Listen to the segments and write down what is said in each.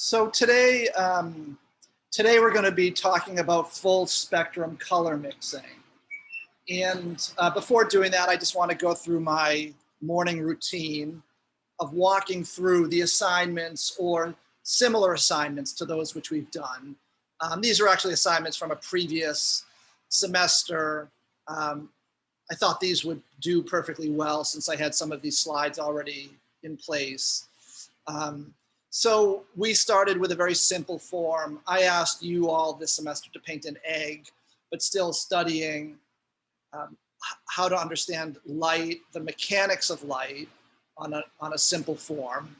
So today we're going to be talking about full spectrum color mixing. And before doing that, I just want to go through my morning routine of walking through the assignments or similar assignments to those which we've done. These are actually assignments from a previous semester. I thought these would do perfectly well since I had some of these slides already in place. So we started with a very simple form. I asked you all this semester to paint an egg, but still studying how to understand light, the mechanics of light on a simple form.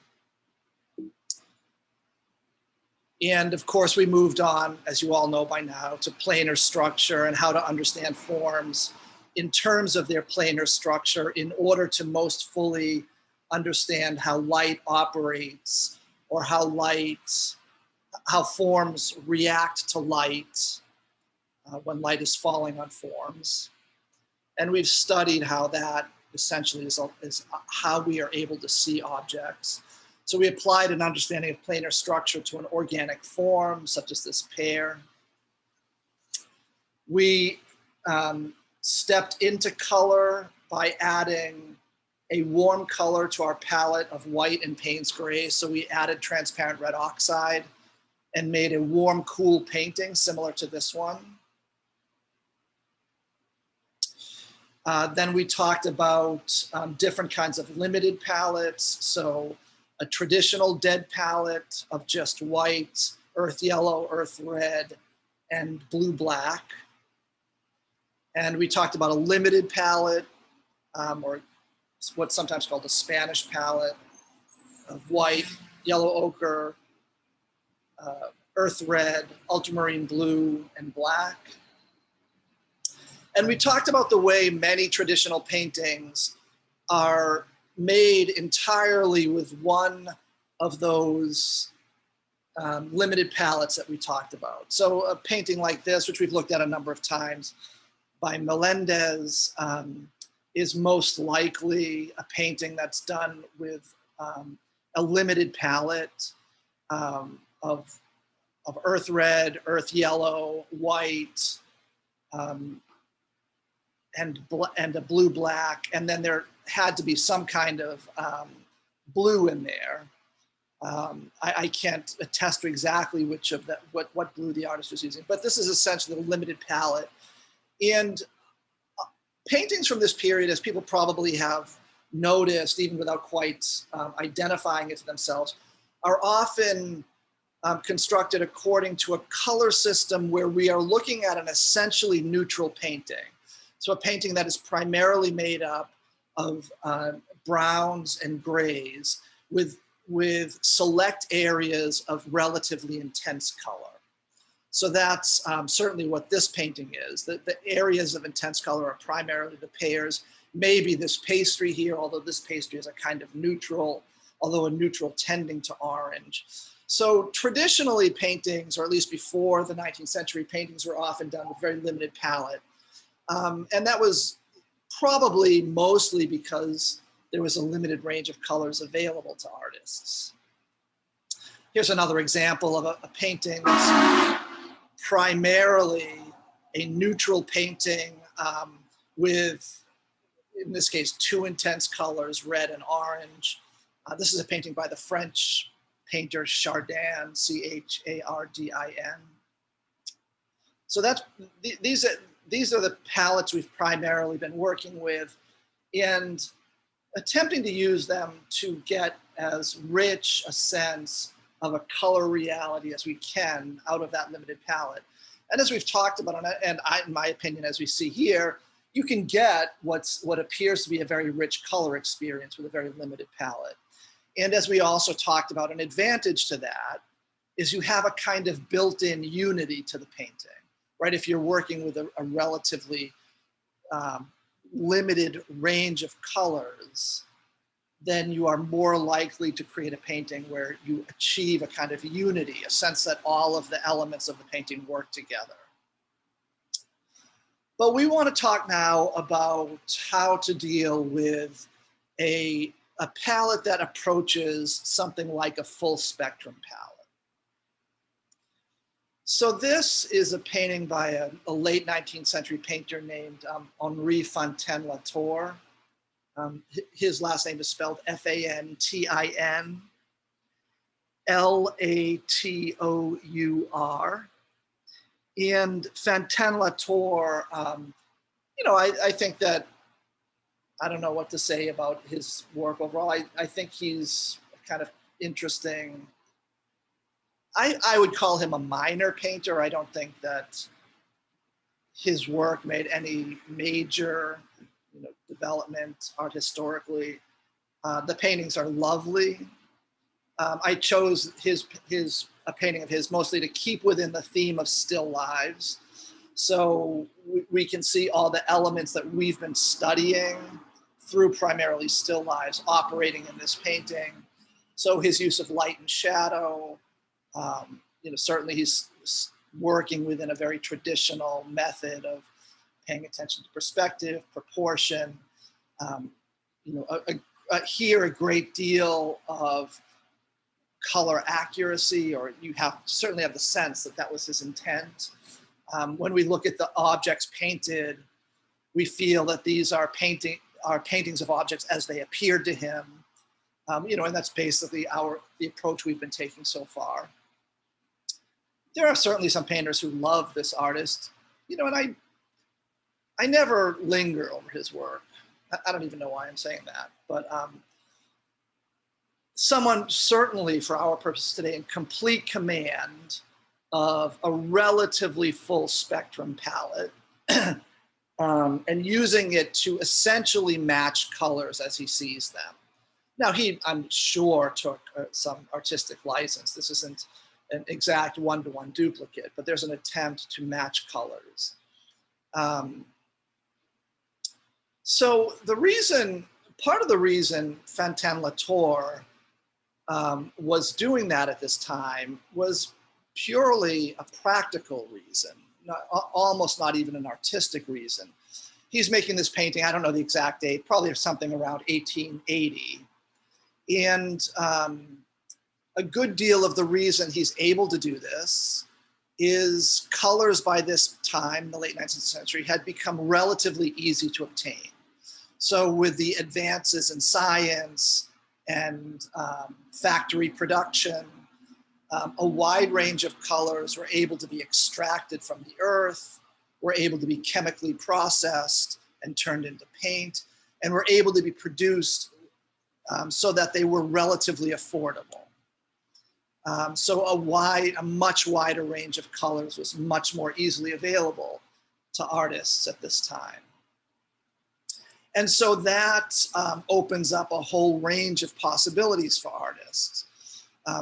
And of course, we moved on, as you all know by now, to planar structure and how to understand forms in terms of their planar structure in order to most fully understand how light operates or how forms react to light when light is falling on forms. And we've studied how that essentially is how we are able to see objects. So we applied an understanding of planar structure to an organic form, such as this pear. We stepped into color by adding a warm color to our palette of white and Payne's gray. So we added transparent red oxide and made a warm, cool painting similar to this one. Then we talked about different kinds of limited palettes. So a traditional dead palette of just white, earth yellow, earth red, and blue black. And we talked about a limited palette, or what's sometimes called a Spanish palette, of white, yellow ochre, earth red, ultramarine blue, and black. And we talked about the way many traditional paintings are made entirely with one of those limited palettes that we talked about. So a painting like this, which we've looked at a number of times, by Melendez, is most likely a painting that's done with a limited palette of earth red, earth yellow, white, and a blue black, and then there had to be some kind of blue in there. I can't attest to exactly which of that, what blue the artist was using, but this is essentially a limited palette. And paintings from this period, as people probably have noticed, even without quite identifying it to themselves, are often constructed according to a color system where we are looking at an essentially neutral painting. So a painting that is primarily made up of browns and grays with select areas of relatively intense color. So that's certainly what this painting is. The areas of intense color are primarily the pears, maybe this pastry here, although this pastry is a kind of neutral, although a neutral tending to orange. So traditionally paintings, or at least before the 19th century, paintings were often done with very limited palette. And that was probably mostly because there was a limited range of colors available to artists. Here's another example of a painting that's primarily a neutral painting with, in this case, two intense colors, red and orange. This is a painting by the French painter Chardin, C-H-A-R-D-I-N. So that's, these are the palettes we've primarily been working with, and attempting to use them to get as rich a sense of a color reality as we can out of that limited palette. And as we've talked about, and in my opinion, as we see here, you can get what appears to be a very rich color experience with a very limited palette. And as we also talked about, an advantage to that is you have a kind of built-in unity to the painting, right? If you're working with a relatively limited range of colors, then you are more likely to create a painting where you achieve a kind of unity, a sense that all of the elements of the painting work together. But we want to talk now about how to deal with a palette that approaches something like a full spectrum palette. So this is a painting by a late 19th century painter named Henri Fontaine-Latour. His last name is spelled Fantinlatour. And Fontaine-Latour, I think that, I don't know what to say about his work overall. I think he's kind of interesting. I would call him a minor painter. I don't think that his work made any major development art historically. The paintings are lovely. I chose a painting of his mostly to keep within the theme of still lives. So we can see all the elements that we've been studying through primarily still lives operating in this painting. So his use of light and shadow, certainly he's working within a very traditional method of paying attention to perspective, proportion, here a great deal of color accuracy, or you certainly have the sense that that was his intent. When we look at the objects painted, we feel that these are paintings of objects as they appeared to him, and that's basically the approach we've been taking so far. There are certainly some painters who love this artist, and I never linger over his work. I don't even know why I'm saying that, but someone certainly for our purposes today in complete command of a relatively full spectrum palette and using it to essentially match colors as he sees them. Now I'm sure took some artistic license. This isn't an exact one-to-one duplicate, but there's an attempt to match colors. So part of the reason Fontaine-Latour was doing that at this time was purely a practical reason, almost not even an artistic reason. He's making this painting, I don't know the exact date, probably something around 1880. And a good deal of the reason he's able to do this is colors by this time, the late 19th century, had become relatively easy to obtain. So with the advances in science and factory production, a wide range of colors were able to be extracted from the earth, were able to be chemically processed and turned into paint, and were able to be produced so that they were relatively affordable. So a much wider range of colors was much more easily available to artists at this time. And so that opens up a whole range of possibilities for artists.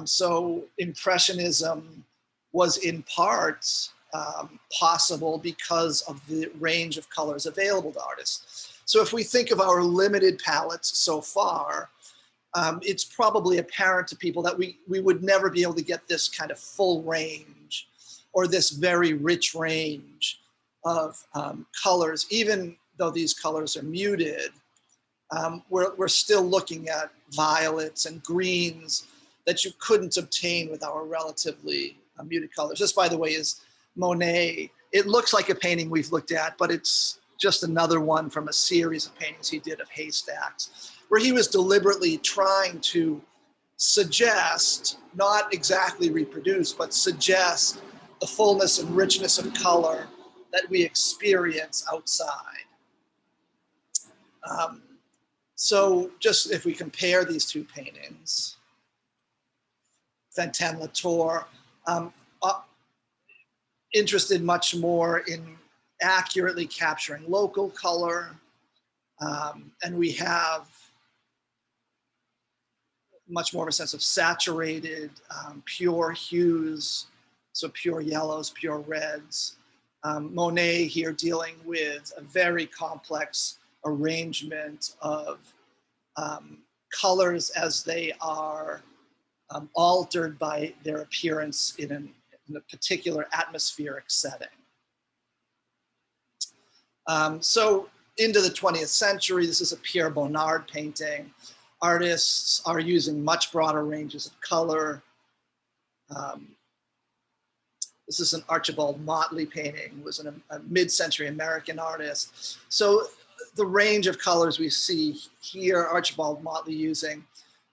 So Impressionism was in part possible because of the range of colors available to artists. So if we think of our limited palettes so far, it's probably apparent to people that we would never be able to get this kind of full range or this very rich range of colors, even though these colors are muted. We're still looking at violets and greens that you couldn't obtain with our relatively muted colors. This, by the way, is Monet. It looks like a painting we've looked at, but it's just another one from a series of paintings he did of haystacks, where he was deliberately trying to suggest, not exactly reproduce, but suggest the fullness and richness of color that we experience outside. So just if we compare these two paintings, Fontaine-Latour, interested much more in accurately capturing local color, and we have much more of a sense of saturated, pure hues, so pure yellows, pure reds. Monet here dealing with a very complex arrangement of colors as they are altered by their appearance in a particular atmospheric setting. So into the 20th century, this is a Pierre Bonnard painting. Artists are using much broader ranges of color. This is an Archibald Motley painting, was a mid-century American artist. So the range of colors we see here, Archibald Motley using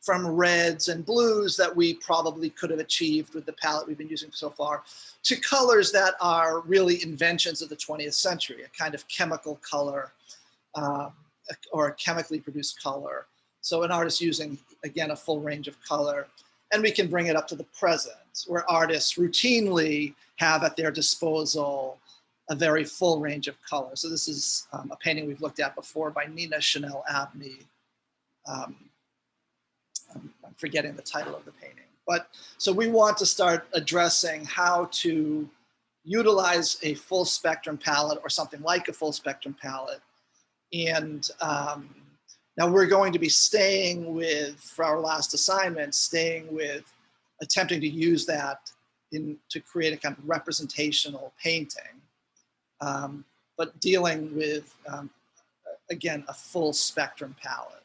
from reds and blues that we probably could have achieved with the palette we've been using so far, to colors that are really inventions of the 20th century, a kind of chemical color or a chemically produced color. So an artist using, again, a full range of color. And we can bring it up to the present, where artists routinely have at their disposal a very full range of color. So this is a painting we've looked at before by Nina Chanel Abney. I'm forgetting the title of the painting. But so we want to start addressing how to utilize a full spectrum palette or something like a full spectrum palette. And now we're going to be staying with, for our last assignment, staying with attempting to use that to create a kind of representational painting, but dealing with, again, a full spectrum palette.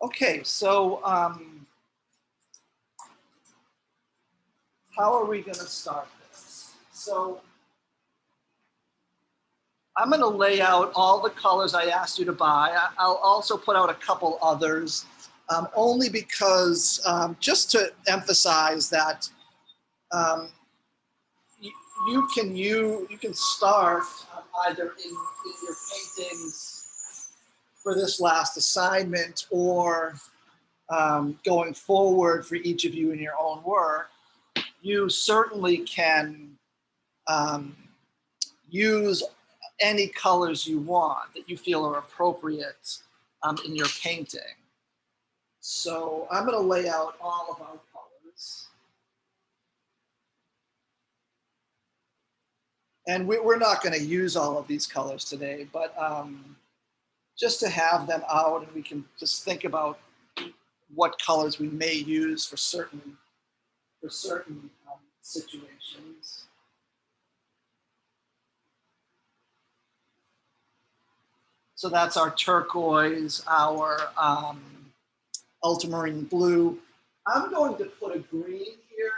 Okay, so how are we going to start this? So I'm going to lay out all the colors I asked you to buy. I'll also put out a couple others, only because just to emphasize that you can start either in your paintings for this last assignment or going forward for each of you in your own work. You certainly can use any colors you want that you feel are appropriate in your painting. So I'm going to lay out all of our colors. And we're not going to use all of these colors today, but just to have them out, and we can just think about what colors we may use for certain situations. So that's our turquoise, our ultramarine blue. I'm going to put a green here.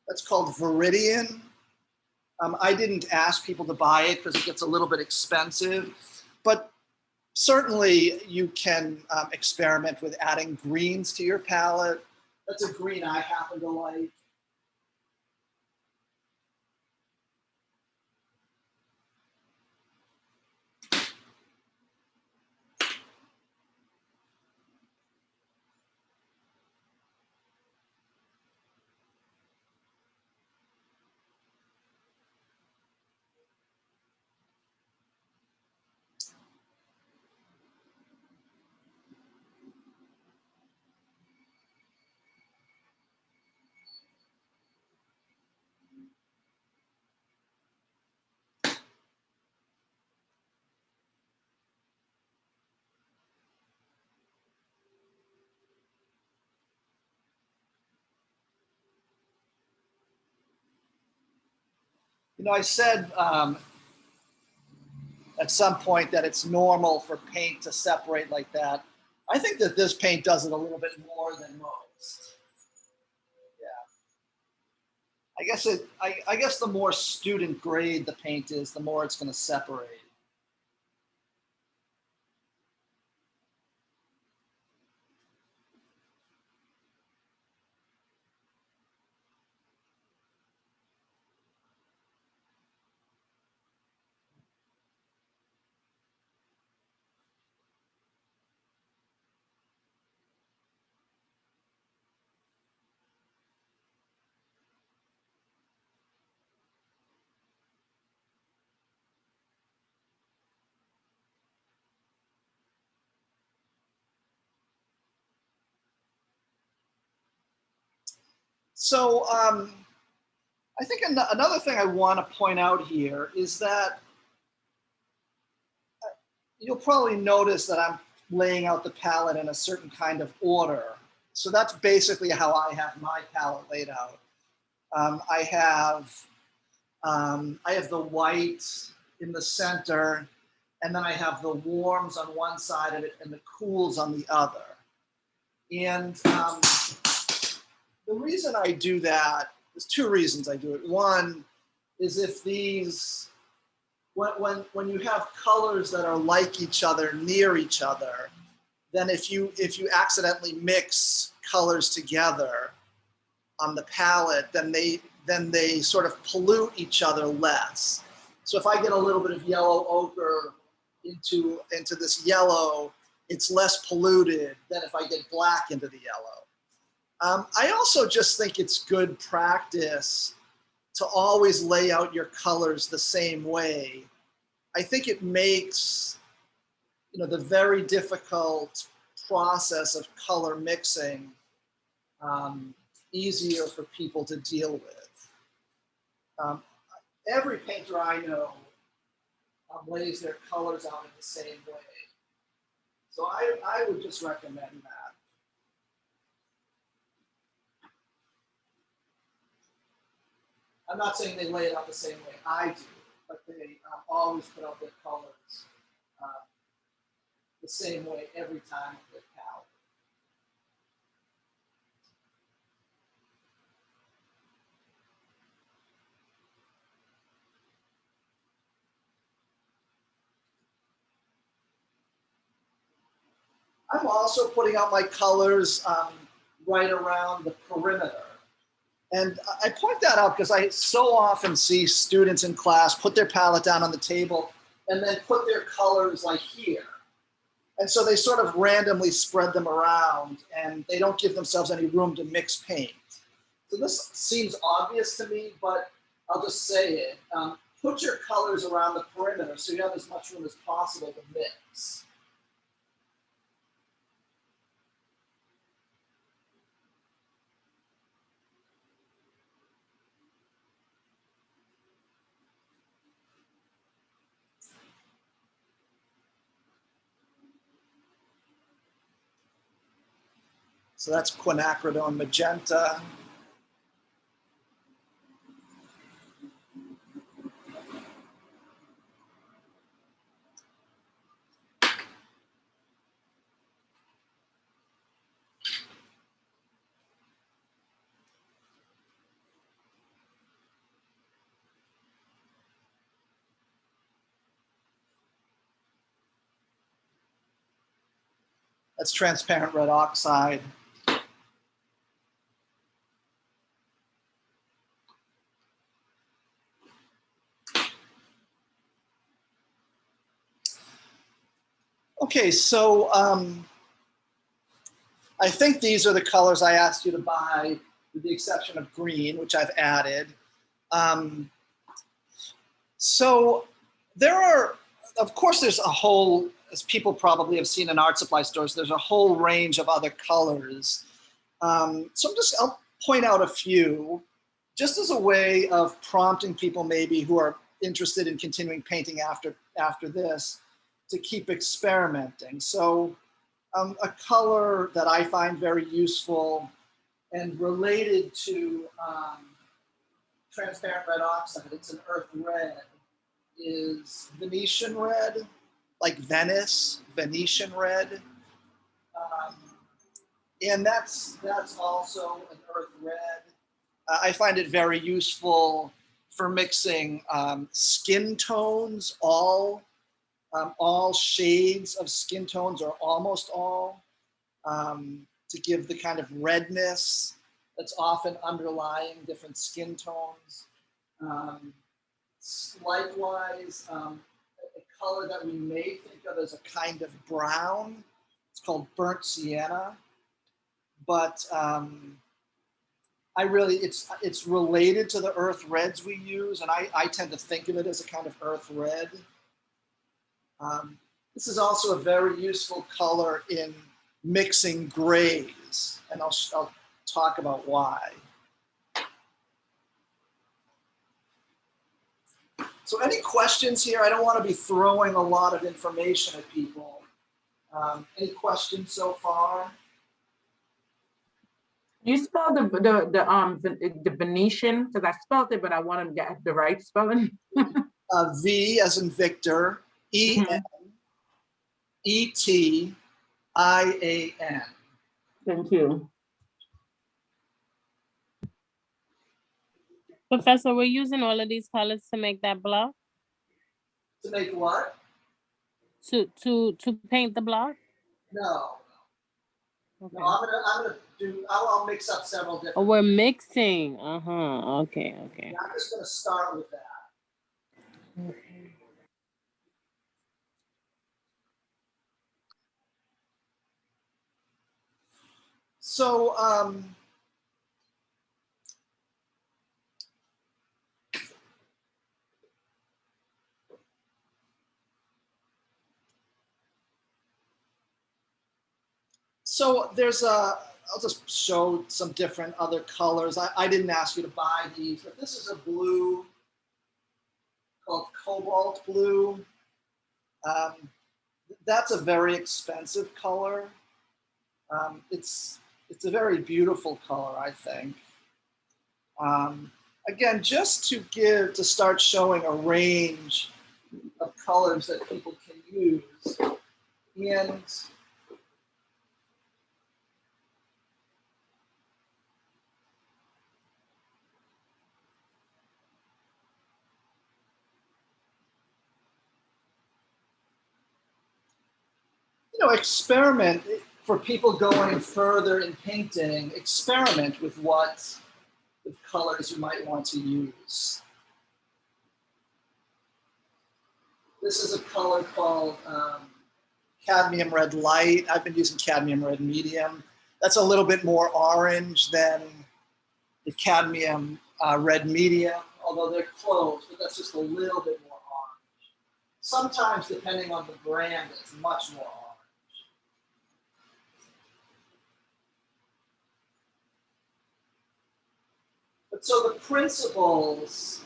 That's called Viridian. I didn't ask people to buy it because it gets a little bit expensive, but certainly you can experiment with adding greens to your palette. That's a green I happen to like. You know, I said at some point that it's normal for paint to separate like that. I think that this paint does it a little bit more than most. Yeah. I guess the more student grade the paint is, the more it's going to separate. So I think another thing I want to point out here is that you'll probably notice that I'm laying out the palette in a certain kind of order. So that's basically how I have my palette laid out. I have the white in the center, and then I have the warms on one side of it and the cools on the other. And the reason I do that, there's two reasons I do it. One is if these, when you have colors that are like each other, near each other, then if you accidentally mix colors together on the palette, then they sort of pollute each other less. So if I get a little bit of yellow ochre into this yellow, it's less polluted than if I get black into the yellow. I also just think it's good practice to always lay out your colors the same way. I think it makes, the very difficult process of color mixing easier for people to deal with. Every painter I know lays their colors out in the same way. So I would just recommend that. I'm not saying they lay it out the same way I do, but they always put out their colors the same way every time with their palette. I'm also putting out my colors right around the perimeter. And I point that out because I so often see students in class put their palette down on the table and then put their colors like here. And so they sort of randomly spread them around and they don't give themselves any room to mix paint. So this seems obvious to me, but I'll just say it. Put your colors around the perimeter so you have as much room as possible to mix. So that's quinacridone magenta. That's transparent red oxide. Okay, so I think these are the colors I asked you to buy, with the exception of green, which I've added. So there are, of course, there's a whole, as people probably have seen in art supply stores, there's a whole range of other colors. So I'll point out a few, just as a way of prompting people maybe who are interested in continuing painting after this to keep experimenting. So a color that I find very useful and related to transparent red oxide, it's an earth red, is Venetian red, like Venice, Venetian red. And that's also an earth red. I find it very useful for mixing skin tones, all shades of skin tones, or almost all, to give the kind of redness that's often underlying different skin tones. Likewise, a color that we may think of as a kind of brown, it's called burnt sienna, but it's related to the earth reds we use, and I tend to think of it as a kind of earth red. This is also a very useful color in mixing grays, and I'll talk about why. So any questions here? I don't want to be throwing a lot of information at people. Any questions so far? You spelled the Venetian, because I spelled it, but I want to get the right spelling. V as in Victor, E-N-E-T-I-A-N. Thank you. Professor, we're using all of these colors to make that block? To make what? To paint the block? No. Okay. No, I'm gonna do. I'll mix up several different. Oh, we're mixing. Okay. Okay. I'm just gonna start with that. Okay. So there's a. I'll just show some different other colors. I didn't ask you to buy these, but this is a blue called cobalt blue. That's a very expensive color. It's a very beautiful color, I think. Again, just to start showing a range of colors that people can use. And experiment for people going further in painting, experiment with what colors you might want to use. This is a color called cadmium red light. I've been using cadmium red medium. That's a little bit more orange than the cadmium red medium, although they're close, but that's just a little bit more orange. Sometimes, depending on the brand, it's much more orange. But so the principles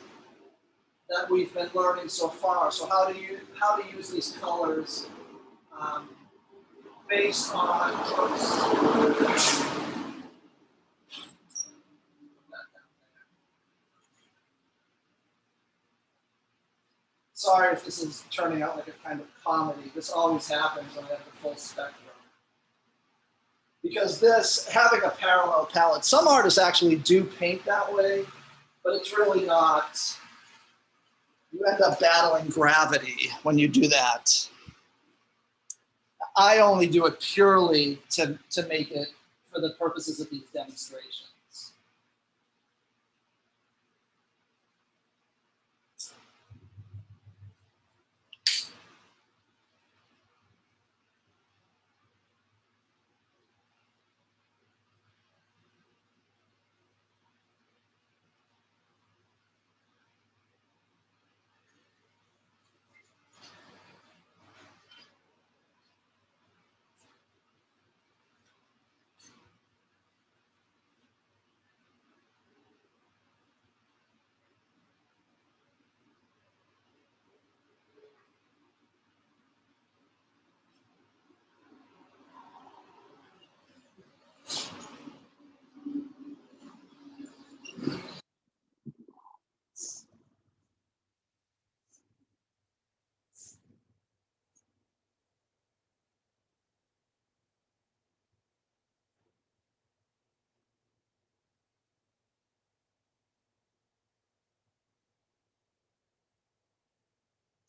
that we've been learning so far. So how to use these colors based on Sorry if this is turning out like a kind of comedy. This always happens when I have the full spectrum. Because having a parallel palette, some artists actually do paint that way, but it's really not. You end up battling gravity when you do that. I only do it purely to make it for the purposes of these demonstrations.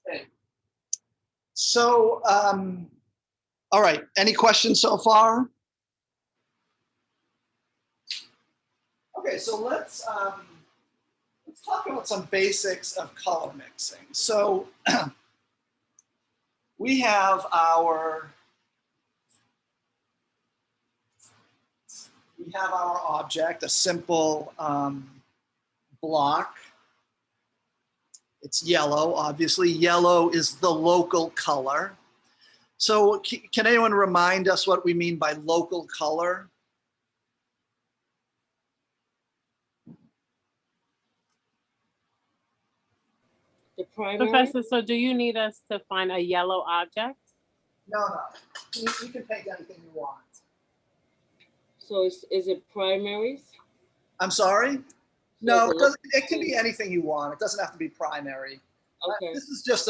Okay. So, all right, any questions so far? Okay, so let's talk about some basics of color mixing. So we have our object, a simple block. It's yellow, obviously. Yellow is the local color. So can anyone remind us what we mean by local color? The primary? Professor, so do you need us to find a yellow object? No, no. You can paint anything you want. So is it primaries? I'm sorry? So No, the it doesn't. It can be anything you want. It doesn't have to be primary. Okay. This is just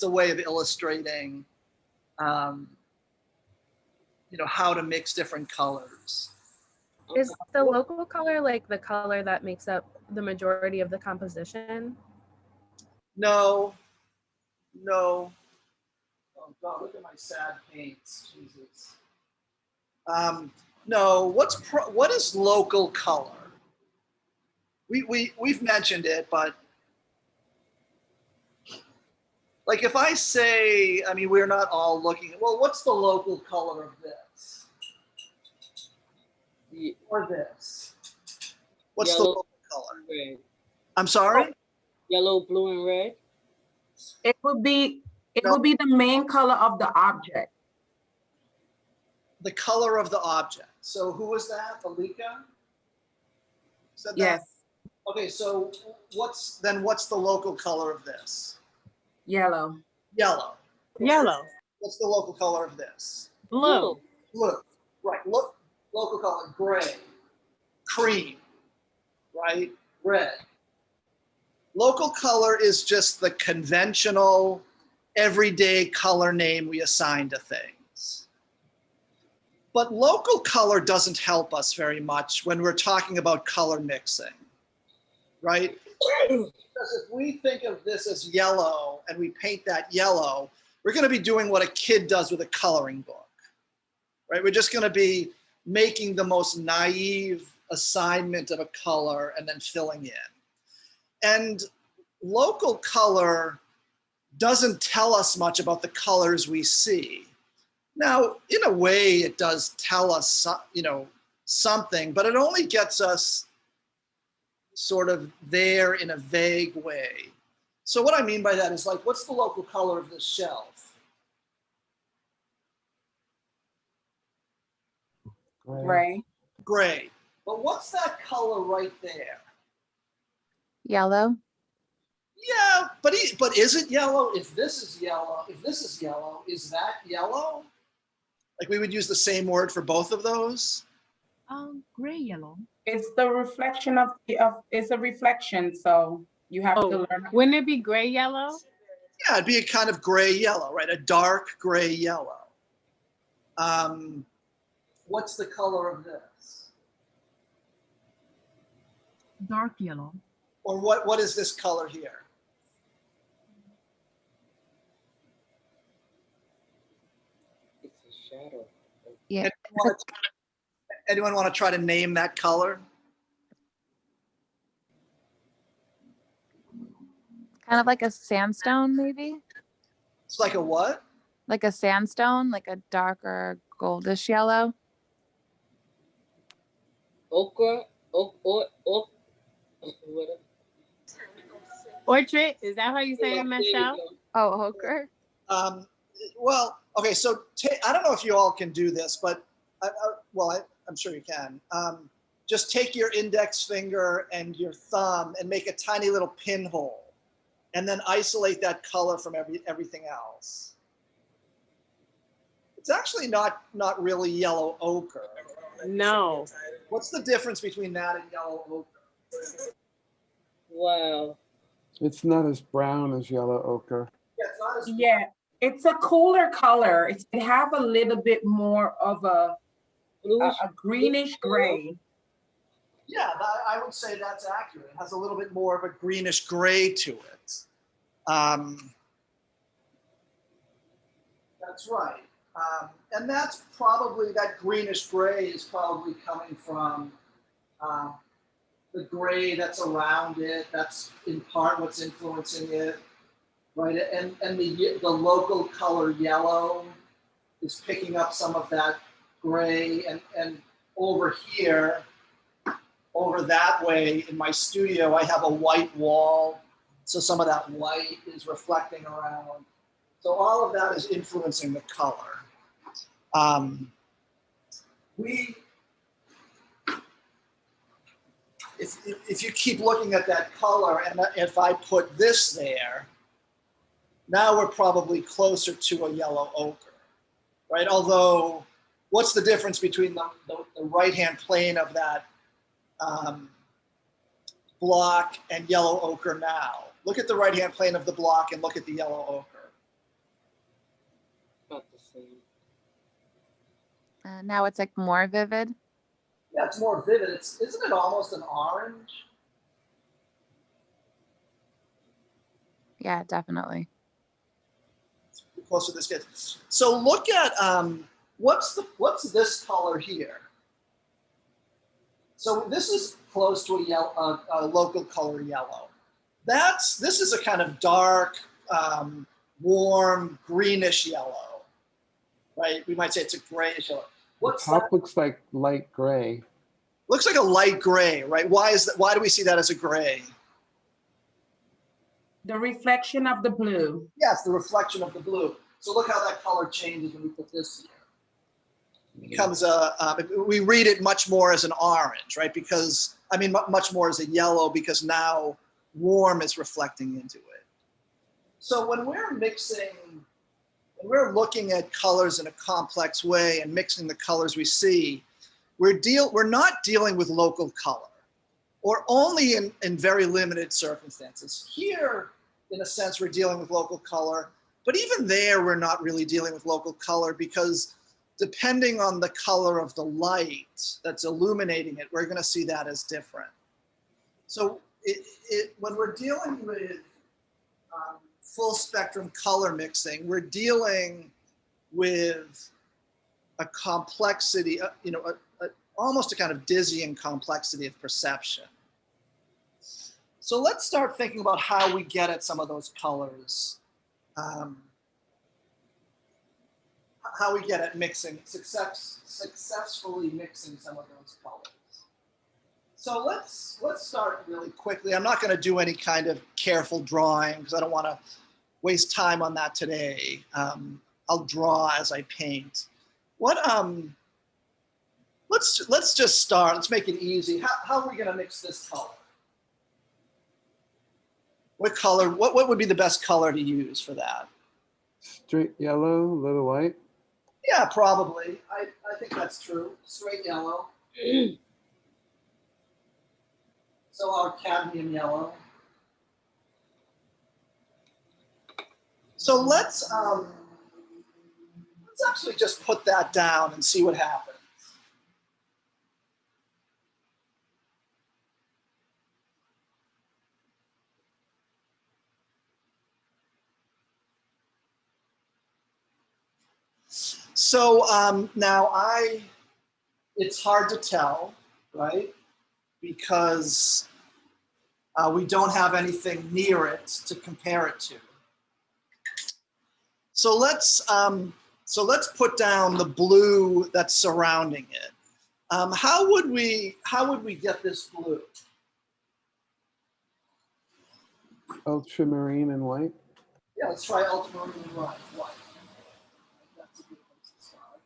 a way of illustrating, how to mix different colors. Is Okay. the local color like the color that makes up the majority of the composition? No, no. Oh God, look at my sad paints, Jesus. No, what is local color? We've mentioned it, but like if I say, I mean, we're not all looking. Well, what's the local color of this Ye- or this? What's the Yellow. local color? Red. I'm sorry. Yellow, blue, and red? It would be, No. the main color of the object. The color of the object. So who was that? Alika? Said that? Yes, Okay, so what's the local color of this? yellow. Yellow. Yellow, What's the local color of this? blue, Blue. Right. Look, local color, gray, cream, right? Red. Local color is just the conventional, everyday color name we assign to things. But local color doesn't help us very much when we're talking about color mixing, right? Because if we think of this as yellow and we paint that yellow, we're going to be doing what a kid does with a coloring book, right? We're just going to be making the most naive assignment of a color and then filling in. And local color doesn't tell us much about the colors we see. Now, in a way, it does tell us, something, but it only gets us sort of there in a vague way. So what I mean by that is like, what's the local color of this shelf? Gray. Gray. But what's that color right there? Yellow. Yeah, but is it yellow? If this is yellow, is that yellow? Like we would use the same word for both of those? Gray yellow. It's the reflection it's a reflection, so you have to Oh, learn. wouldn't it be gray yellow? Yeah, it'd be a kind of gray yellow, right? A dark gray yellow. What's the color of this? Dark yellow. Or what is this color here? It's a shadow. Yeah. Anyone want to try to name that color? Kind of like a sandstone, maybe? It's like a what? Like a sandstone, like a darker goldish yellow. Ochre, what? Orchard, is that how you say it, Michelle? Oh, ochre. Well, okay, so I don't know if you all can do this, but I'm sure you can. Just take your index finger and your thumb and make a tiny little pinhole, and then isolate that color from everything else. It's actually not really yellow ochre. No. What's the difference between that and yellow ochre? Wow. It's not as brown as yellow ochre. Yeah, it's not as Yeah, it's a cooler color. It have a little bit more of a Bluish. greenish gray. Yeah, I would say that's accurate. It has a little bit more of a greenish gray to it. That's right. And that's probably, that greenish gray is probably coming from the gray that's around it. That's in part what's influencing it, right? And the local color yellow is picking up some of that gray. And over here, over that way in my studio, I have a white wall. So some of that white is reflecting around. So all of that is influencing the color. If you keep looking at that color, and if I put this there, Now we're probably closer to a yellow ochre, right? Although, what's the difference between the right-hand plane of that block and yellow ochre now? Look at the right-hand plane of the block and look at the yellow ochre. About the same. Now it's like more vivid. Yeah, it's more vivid. Isn't it almost an orange? Yeah, definitely. The closer this gets. So look at what's this color here? So this is close to a yellow, a local color yellow. This is a kind of dark, warm, greenish yellow, right? We might say it's a grayish yellow. What's The top that? looks like light gray. Looks like a light gray, right? Why is that? Why do we see that as a gray? The reflection of the blue. Yes, the reflection of the blue. So look how that color changes when we put this here. It becomes we read it much more as an orange, right? Because, I mean, much more as a yellow because now warm is reflecting into it. So when we're mixing, when we're looking at colors in a complex way and mixing the colors we see, we're not dealing with local color, or only in very limited circumstances. Here, in a sense, we're dealing with local color, but even there, we're not really dealing with local color because depending on the color of the light that's illuminating it, we're gonna see that as different. So when we're dealing with full spectrum color mixing, we're dealing with a complexity, almost a kind of dizzying complexity of perception. So let's start thinking about how we get at some of those colors. How we get at mixing, successfully mixing some of those colors. So let's start really quickly. I'm not going to do any kind of careful drawing because I don't want to waste time on that today. I'll draw as I paint. Let's just start. Let's make it easy. How are we going to mix this color? What color? What would be the best color to use for that? Straight yellow, a little white. Yeah, probably. I think that's true. Straight yellow. So our cadmium yellow. So let's actually just put that down and see what happens. So now it's hard to tell, right? Because we don't have anything near it to compare it to. So let's put down the blue that's surrounding it. How would we get this blue? Ultramarine and white. Yeah, let's try ultramarine and white. That's a good place to start.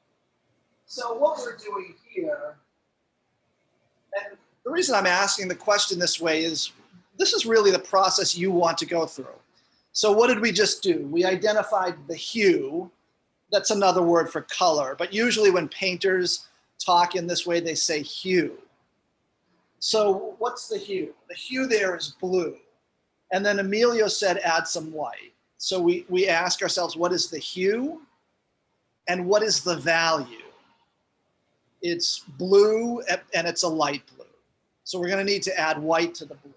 So what we're doing here, and the reason I'm asking the question this way is this is really the process you want to go through. So what did we just do? We identified the hue. That's another word for color, but usually when painters talk in this way, they say hue. So what's the hue? The hue there is blue. And then Emilio said add some white. So we ask ourselves, what is the hue and what is the value? It's blue and it's a light blue. So we're going to need to add white to the blue.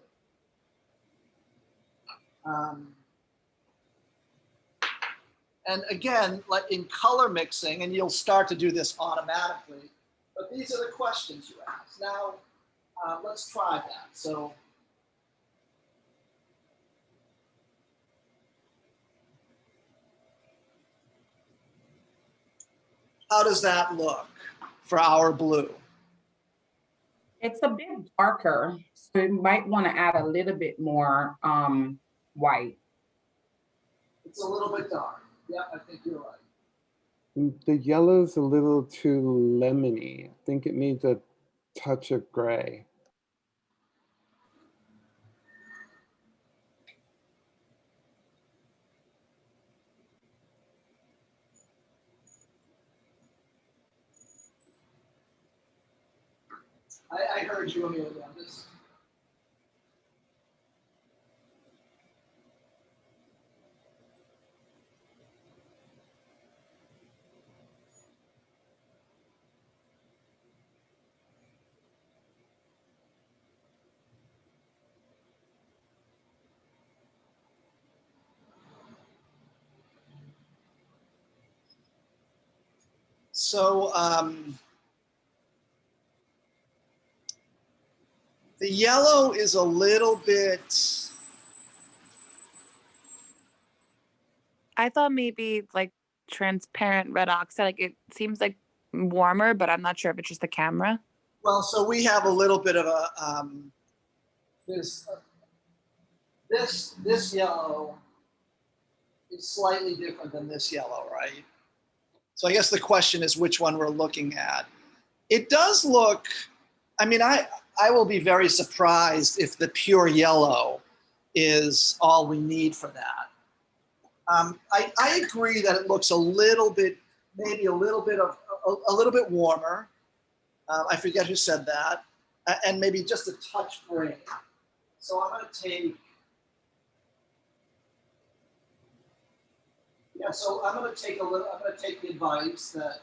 And again, like in color mixing, and you'll start to do this automatically, but these are the questions you ask. Now, let's try that. So how does that look for our blue? It's a bit darker, so you might want to add a little bit more white. It's a little bit dark. Yeah, I think you're right. And the yellow's a little too lemony. I think it needs a touch of gray. I heard you, Amelia. I'm just. So the yellow is a little bit, I thought maybe like transparent red oxide. Like it seems like warmer, but I'm not sure if it's just the camera. well, so we have a little bit of a, this yellow is slightly different than this yellow, right? So I guess the question is which one we're looking at. It does look, I mean, I will be very surprised if the pure yellow is all we need for that. I agree that it looks a little bit, maybe a little bit of, a little bit warmer. I forget who said that. And maybe just a touch gray. So I'm gonna take, yeah, so I'm gonna take the advice that,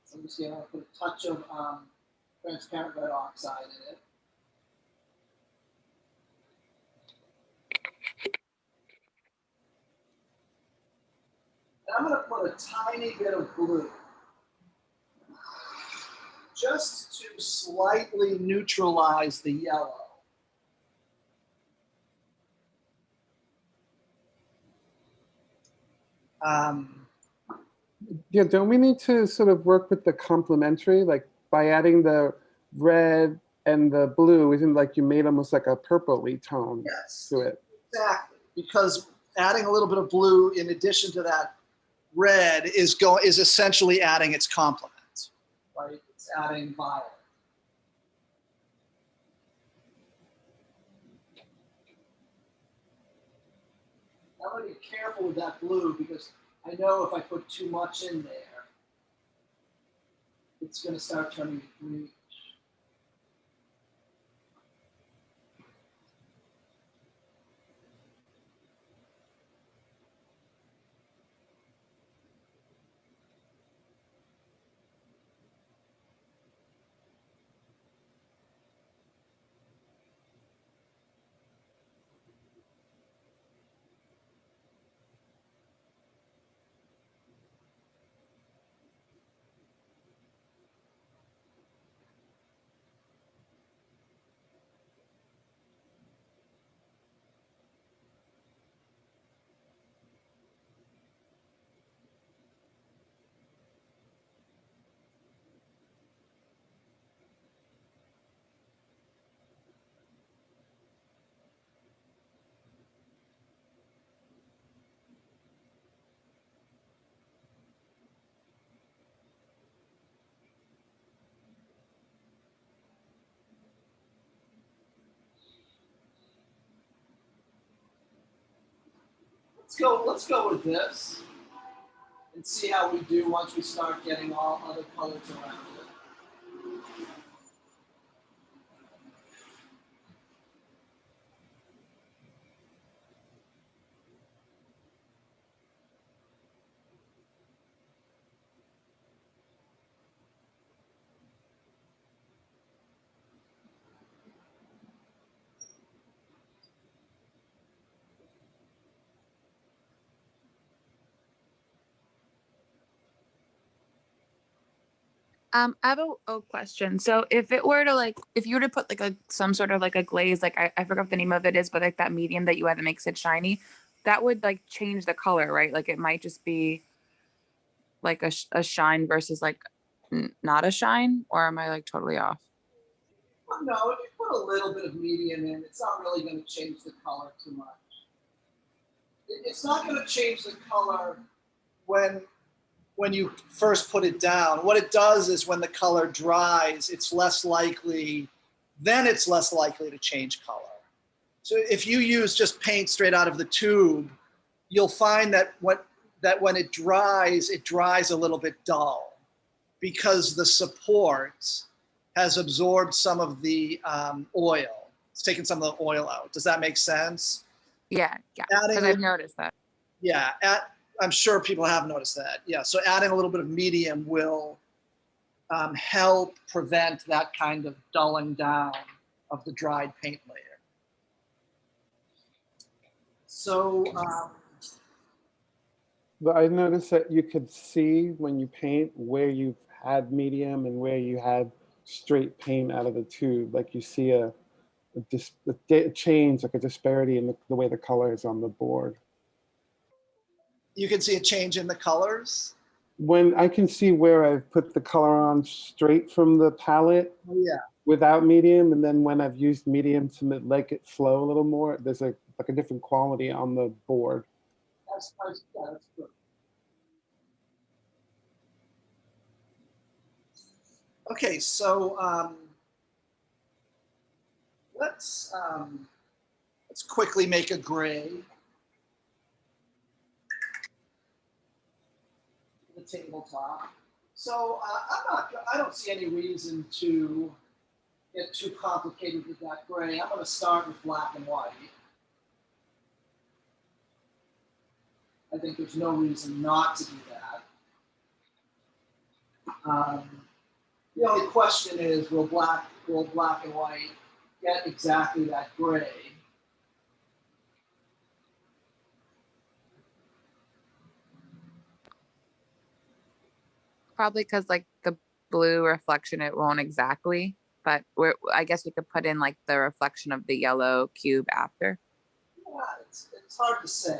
so I'm just gonna put a touch of transparent red oxide in it. And I'm gonna put a tiny bit of blue, just to slightly neutralize the yellow. Yeah, don't we need to sort of work with the complementary, like by adding the red and the blue, isn't like you made almost like a purpley tone Yes, to it? exactly. Because adding a little bit of blue in addition to that red is essentially adding its complement, right? It's adding violet. I'm going to be careful with that blue because I know if I put too much in there, it's going to start turning green. Let's go with this and see how we do once we start getting all other colors around it. I have a question. So if it were to like, if you were to put like some sort of like a glaze, like I forgot what the name of it is, but like that medium that you add that makes it shiny, that would like change the color, right? Like it might just be like a shine versus like not a shine, or am I like totally off? Well, no, if you put a little bit of medium in, it's not really going to change the color too much. It's not going to change the color when you first put it down. What it does is when the color dries, it's less likely to change color. So if you use just paint straight out of the tube, you'll find that when it dries a little bit dull because the support has absorbed some of the oil. It's taken some of the oil out. Does that make sense? Yeah, yeah. Adding Because a I've little- noticed that. Yeah, I'm sure people have noticed that. Yeah, so adding a little bit of medium will help prevent that kind of dulling down of the dried paint layer. So But I noticed that you could see when you paint where you've had medium and where you had straight paint out of the tube. Like you see a change, like a disparity in the way the color is on the board. you can see a change in the colors. When I can see where I've put the color on straight from the palette Oh, yeah. without medium, and then when I've used medium to make it flow a little more, there's like a different quality on the board. That's good. Okay, so let's quickly make a gray. The tabletop. So I don't see any reason to get too complicated with that gray. I'm going to start with black and white. I think there's no reason not to do that. The only question is, will black and white get exactly that gray? Probably because like the blue reflection, it won't exactly, but I guess we could put in like the reflection of the yellow cube after. Yeah, it's hard to say.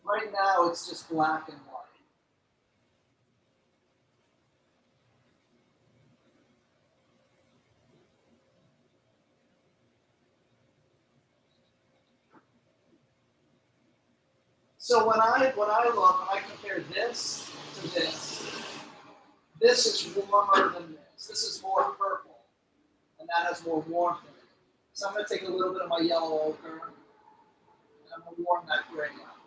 Right now, it's just black and white. So when I look, I compare this to this. This is warmer than this. This is more purple, and that has more warmth in it. So I'm going to take a little bit of my yellow ochre, and I'm going to warm that gray up.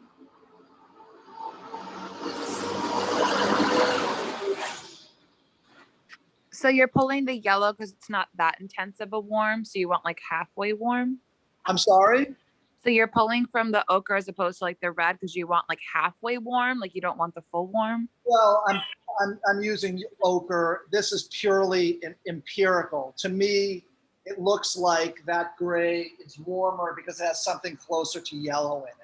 So you're pulling the yellow because it's not that intense of a warm, so you want like halfway warm. I'm sorry? So you're pulling from the ochre as opposed to like the red because you want like halfway warm, like you don't want the full warm. Well, I'm using ochre. This is purely empirical. To me, it looks like that gray is warmer because it has something closer to yellow in it.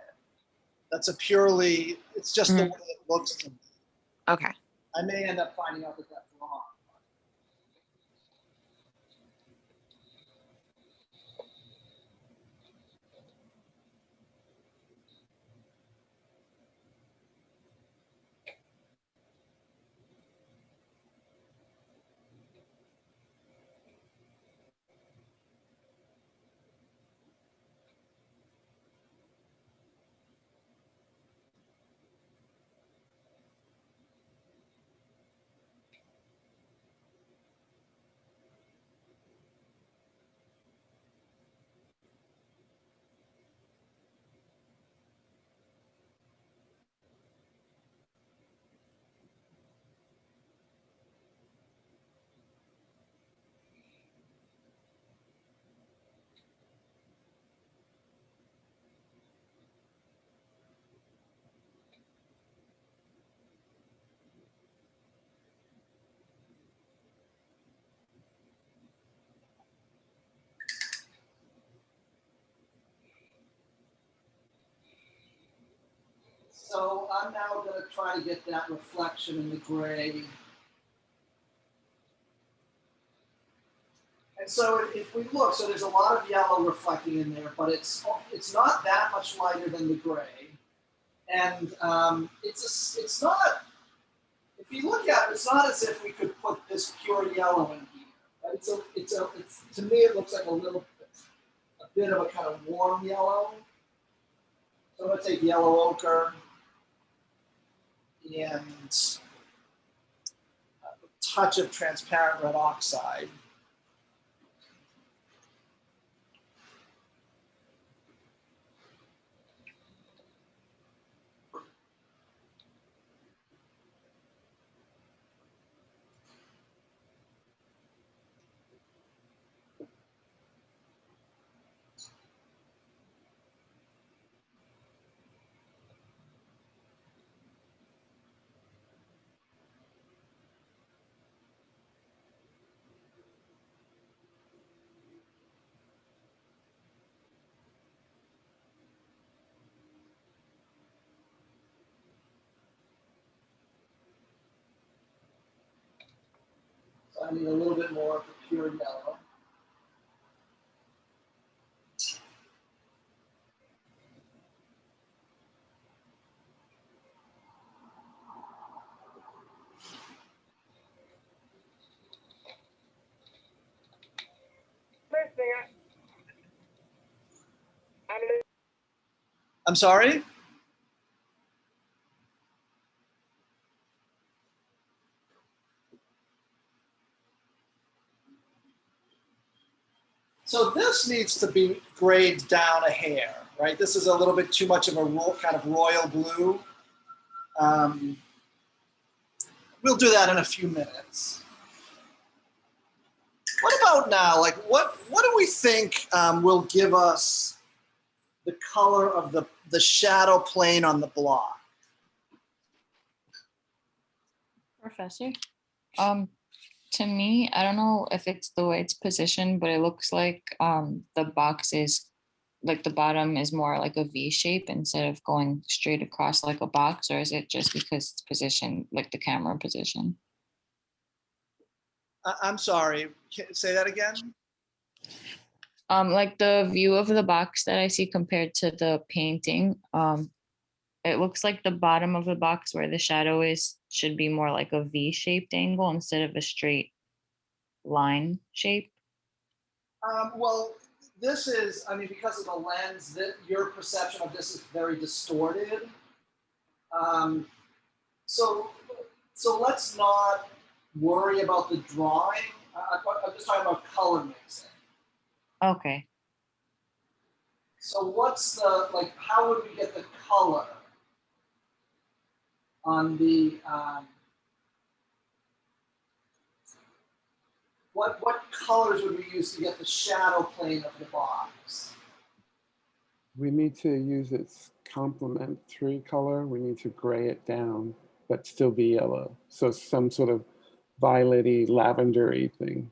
That's a purely, it's just the way it looks to me. Okay. I may end up finding out that that's wrong. So I'm now going to try to get that reflection in the gray. And so if we look, so there's a lot of yellow reflecting in there, but it's not that much lighter than the gray. And it's not, if you look at it, it's not as if we could put this pure yellow in here. Right? To me, it looks like a bit of a kind of warm yellow. So I'm going to take yellow ochre and a touch of transparent red oxide. I need a little bit more of the pure yellow. I'm sorry? So this needs to be grayed down a hair, right? This is a little bit too much of a kind of royal blue. We'll do that in a few minutes. What about now? Like, what do we think will give us the color of the shadow plane on the block? Professor, to me, I don't know if it's the way it's positioned, but it looks like the box is like the bottom is more like a V shape instead of going straight across like a box, or is it just because it's positioned like the camera position? I'm sorry, say that again? Like the view of the box that I see compared to the painting, it looks like the bottom of the box where the shadow is should be more like a V-shaped angle instead of a straight line shape. Well, this is, I mean, because of the lens, that your perception of this is very distorted. So let's not worry about the drawing. I'm just talking about color mixing. Okay. So what's the, like, how would we get the color on the, what colors would we use to get the shadow plane of the box? We need to use its complementary color. We need to gray it down, but still be yellow. So some sort of violet-y, lavender-y thing.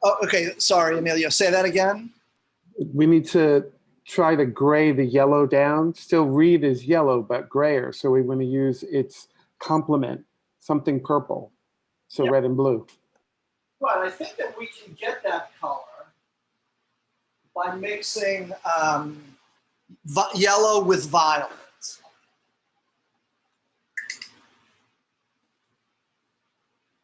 Oh, okay, sorry, Emilio, say that again. We need to try to gray the yellow down, still read as yellow, but grayer. So we want to use its complement, something purple. So Yep. red and blue. Well, I think that we can get that color by mixing yellow with violet.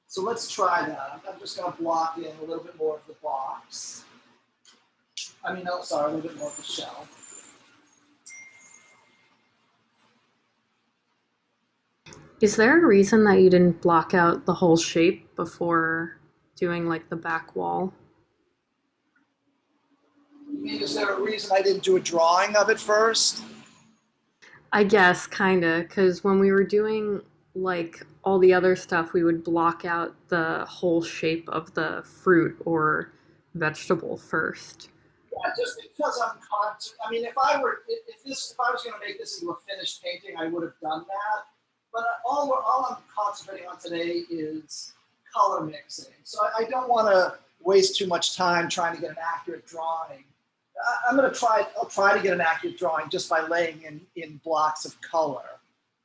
So let's try that. I'm just going to block in a little bit more of the box. I mean, no, sorry, a little bit more of the shell. Is there a reason that you didn't block out the whole shape before doing like the back wall? You mean, is there a reason I didn't do a drawing of it first? I guess, kinda, because when we were doing like all the other stuff, we would block out the whole shape of the fruit or vegetable first. Yeah, just because I'm conscious. I mean, if I was going to make this into a finished painting, I would have done that. But all I'm concentrating on today is color mixing. So I don't want to waste too much time trying to get an accurate drawing. I'll try to get an accurate drawing just by laying in blocks of color.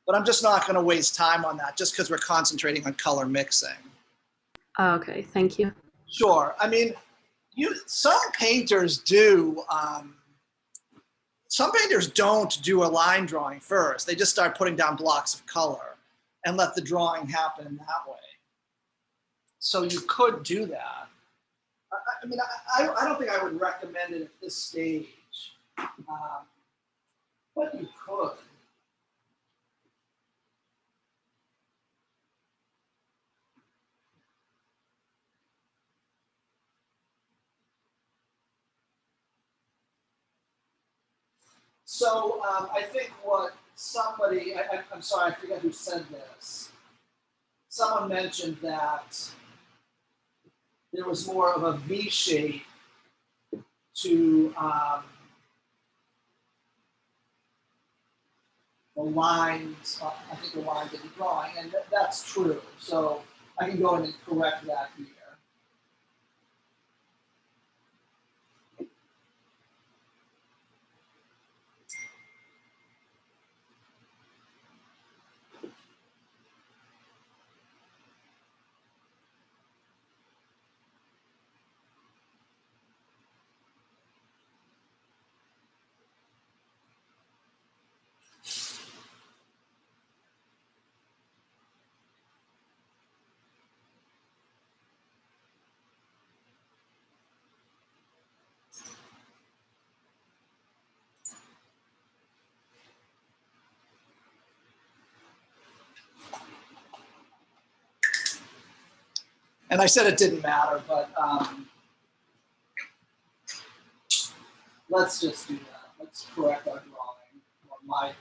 But I'm just not going to waste time on that just because we're concentrating on color mixing. Okay, thank you. Sure. I mean, some painters do. Some painters don't do a line drawing first. They just start putting down blocks of color and let the drawing happen in that way. So you could do that. I mean, I don't think I would recommend it at this stage, but you could. So I think what somebody, I'm sorry, I forget who said this. Someone mentioned that there was more of a V shape to the lines, I think the lines that you're drawing, and that's true. So I can go in and correct that here. And I said it didn't matter, but let's just do that. Let's correct our drawing, or my drawing.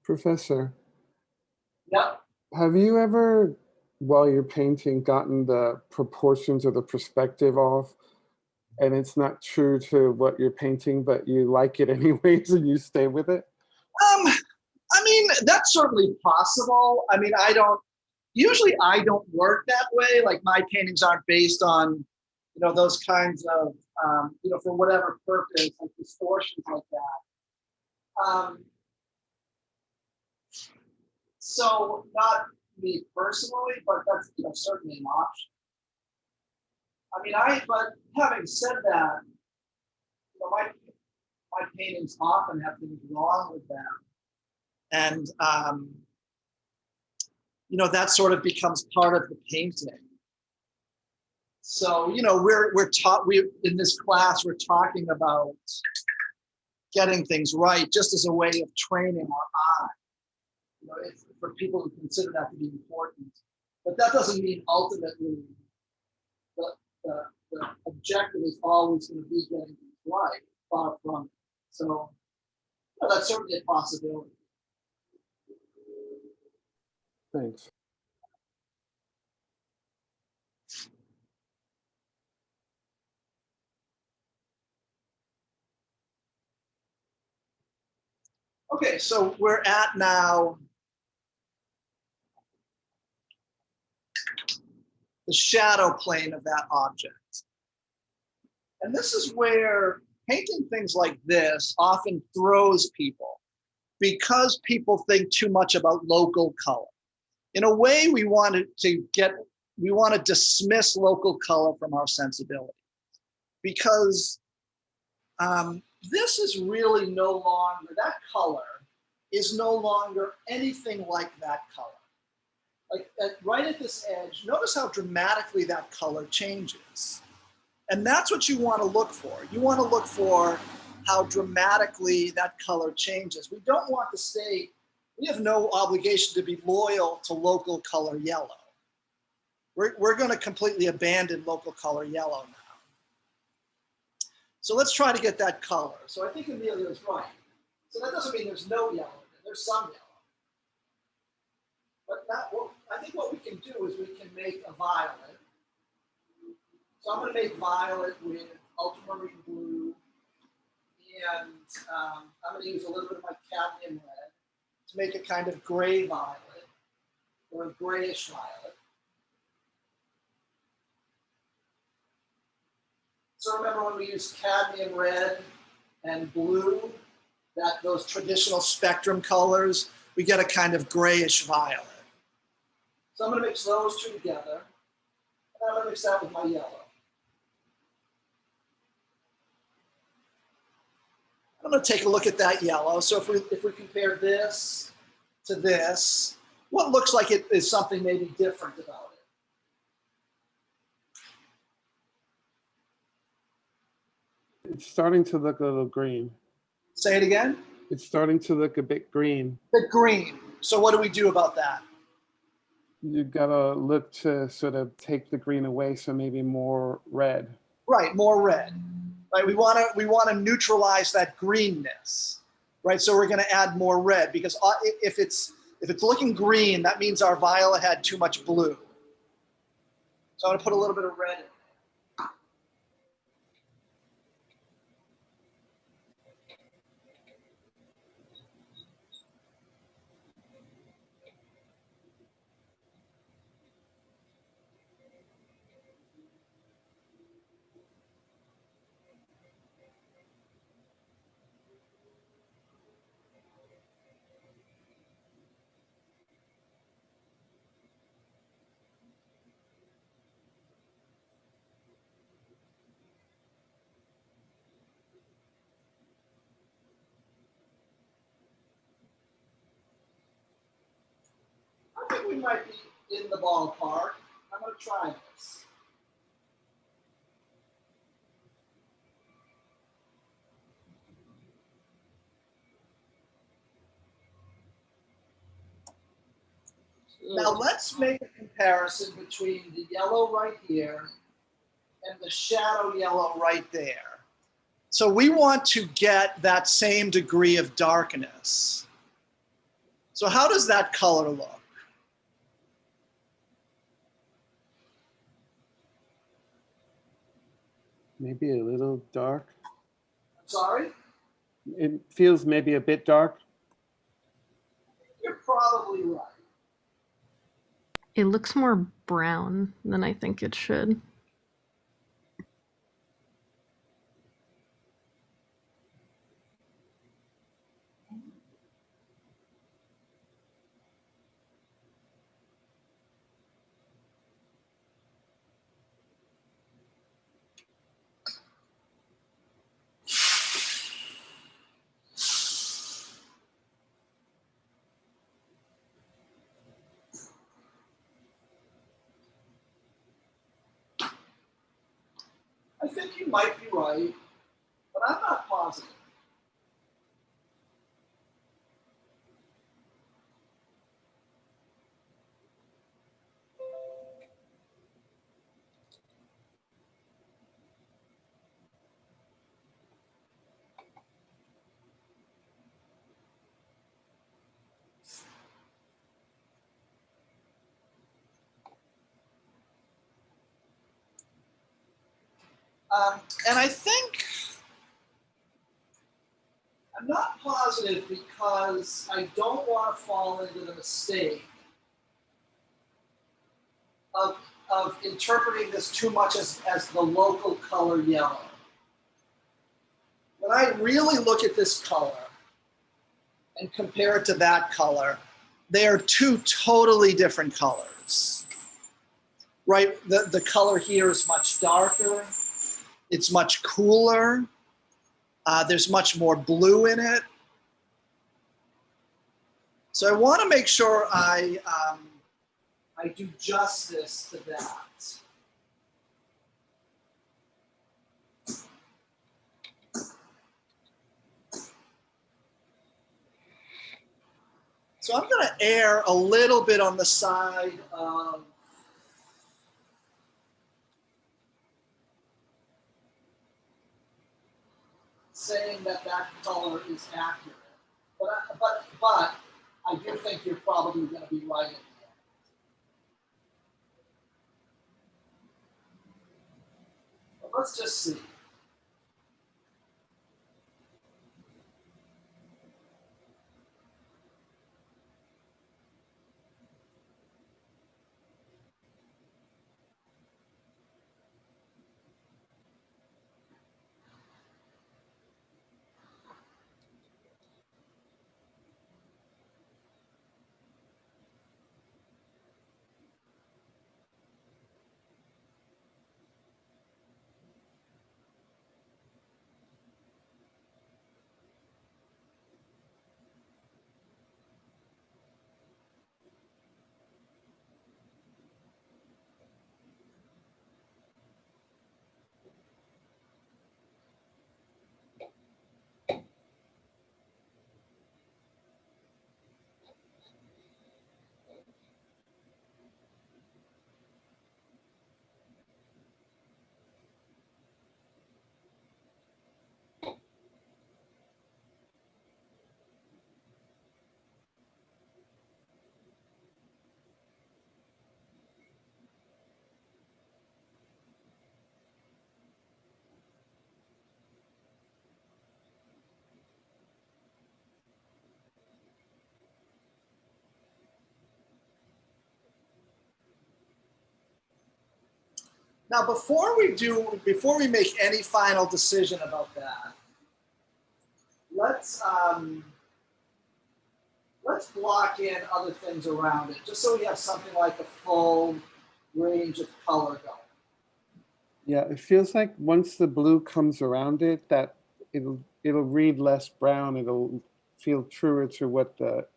Professor, Yep. have you ever, while you're painting, gotten the proportions or the perspective off, and it's not true to what you're painting, but you like it anyways and you stay with it? I mean, that's certainly possible. I mean, usually I don't work that way. Like my paintings aren't based on, those kinds of, for whatever purpose, like distortions like that. So not me personally, but that's, certainly an option. I mean, but having said that, my paintings often have things wrong with them. And, that sort of becomes part of the painting. So, we in this class, we're talking about getting things right just as a way of training our eye, for people who consider that to be important. But that doesn't mean ultimately the objective is always going to be getting things right, far from it. So that's certainly a possibility. Thanks. Okay, so we're at now the shadow plane of that object. And this is where painting things like this often throws people because people think too much about local color. In a way, we want to dismiss local color from our sensibility because this is really no longer, that color is no longer anything like that color. Like right at this edge, notice how dramatically that color changes. And that's what you want to look for. You want to look for how dramatically that color changes. We don't want to stay, we have no obligation to be loyal to local color yellow. We're going to completely abandon local color yellow now. So let's try to get that color. So I think Amelia is right. So that doesn't mean there's no yellow, there's some yellow. But I think what we can do is we can make a violet. So I'm going to make violet with ultramarine blue and I'm going to use a little bit of my cadmium red to make a kind of gray violet or a grayish violet. So remember when we use cadmium red and blue, those traditional spectrum colors, we get a kind of grayish violet. So I'm going to mix those two together, and I'm going to mix that with my yellow. I'm going to take a look at that yellow. So if we compare this to this, what looks like it is something maybe different about it? It's starting to look a little green. Say it again? It's starting to look a bit green. The green. So what do we do about that? You gotta look to sort of take the green away, so maybe more red. Right, more red. Right, we want to neutralize that greenness. Right, so we're going to add more red because if it's looking green, that means our violet had too much blue. So I'm going to put a little bit of red in. I think we might be in the ballpark. I'm going to try this. Now let's make a comparison between the yellow right here and the shadow yellow right there. So we want to get that same degree of darkness. So how does that color look? Maybe a little dark. Sorry? It feels maybe a bit dark. You're probably right. It looks more brown than I think it should. I think you might be right, but I'm not positive. And I think I'm not positive because I don't want to fall into the mistake of interpreting this too much as the local color yellow. When I really look at this color and compare it to that color, they are two totally different colors. Right? The color here is much darker. It's much cooler. There's much more blue in it. So I want to make sure I do justice to that. So I'm going to err a little bit on the side of saying that color is accurate. But I do think you're probably going to be right in the end. But let's just see. Now, before we make any final decision about that, let's block in other things around it, just so we have something like a full range of color going. Yeah, it feels like once the blue comes around it, that it'll read less brown. It'll feel truer to what the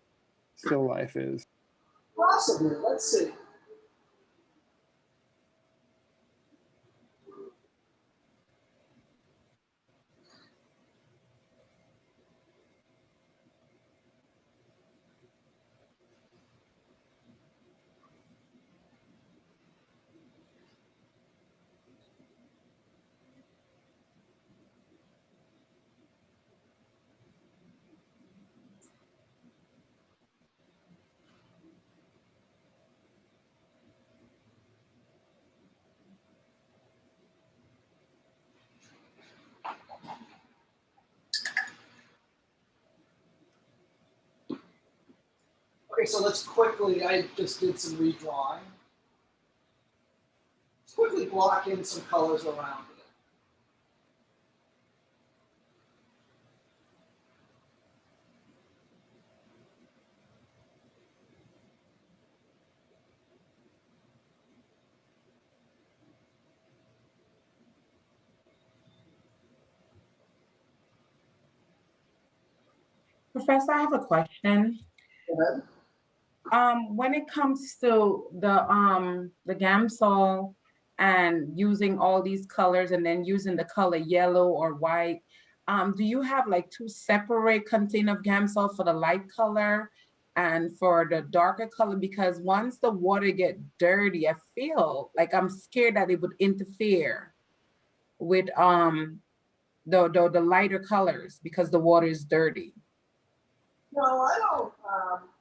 still life is. Possibly, let's see. Okay, so let's quickly, I just did some redrawing. Let's quickly block in some colors around it. Professor, I have a question. Go ahead. When it comes to the Gamsol and using all these colors and then using the color yellow or white, do you have like two separate container of Gamsol for the light color and for the darker color? Because once the water get dirty, I feel like I'm scared that it would interfere with the lighter colors because the water is dirty. No, I don't.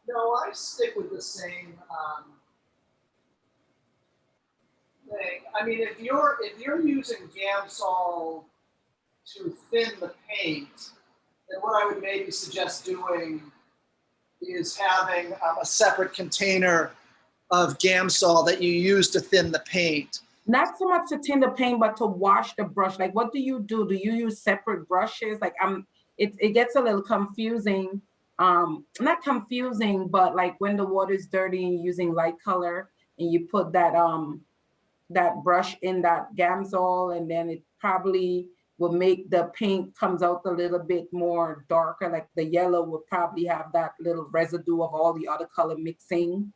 No, I stick with the same thing. I mean, if you're using Gamsol to thin the paint, then what I would maybe suggest doing is having a separate container of Gamsol that you use to thin the paint. Not so much to thin the paint, but to wash the brush. Like, what do you do? Do you use separate brushes? Like, it gets a little confusing. Not confusing, but like when the water is dirty and you're using light color and you put that that brush in that Gamsol, and then it probably will make the paint comes out a little bit more darker. Like the yellow would probably have that little residue of all the other color mixing.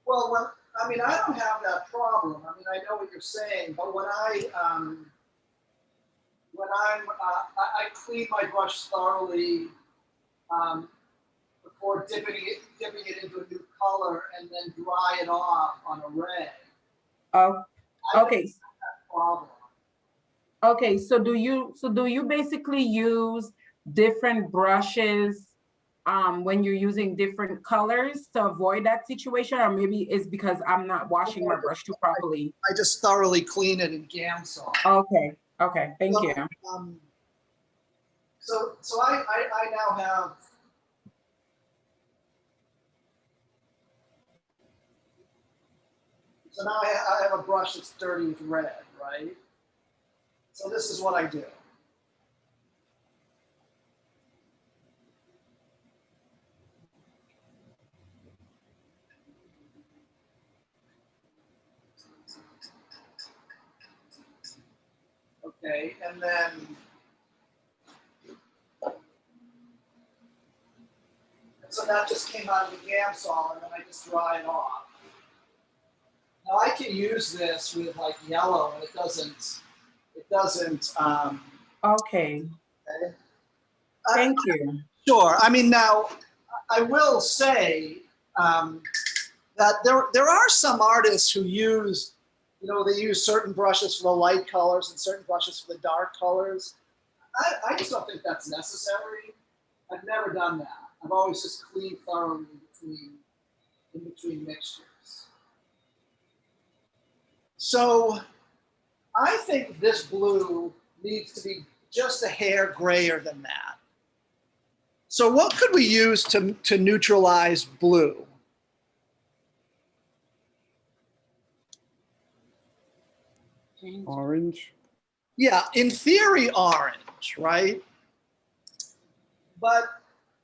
Well, I mean, I don't have that problem. I mean, I know what you're saying, but when I clean my brush thoroughly before dipping it into a new color and then dry it off on a ray. Oh, okay. Problem. Okay, so do you basically use different brushes when you're using different colors to avoid that situation, or maybe it's because I'm not washing my brush too properly? I just thoroughly clean it in Gamsol. Okay, thank you. So I now have. So now I have a brush that's dirty with red, right? So this is what I do. Okay, and then so that just came out of the Gamsol, and then I just dry it off. Now I can use this with like yellow, and it doesn't. Okay. Thank you. Sure. I mean, now I will say that there are some artists who use, they use certain brushes for the light colors and certain brushes for the dark colors. I just don't think that's necessary. I've never done that. I've always just cleaned thoroughly in between mixtures. So I think this blue needs to be just a hair grayer than that. So what could we use to neutralize blue? Orange. Yeah, in theory, orange, right? But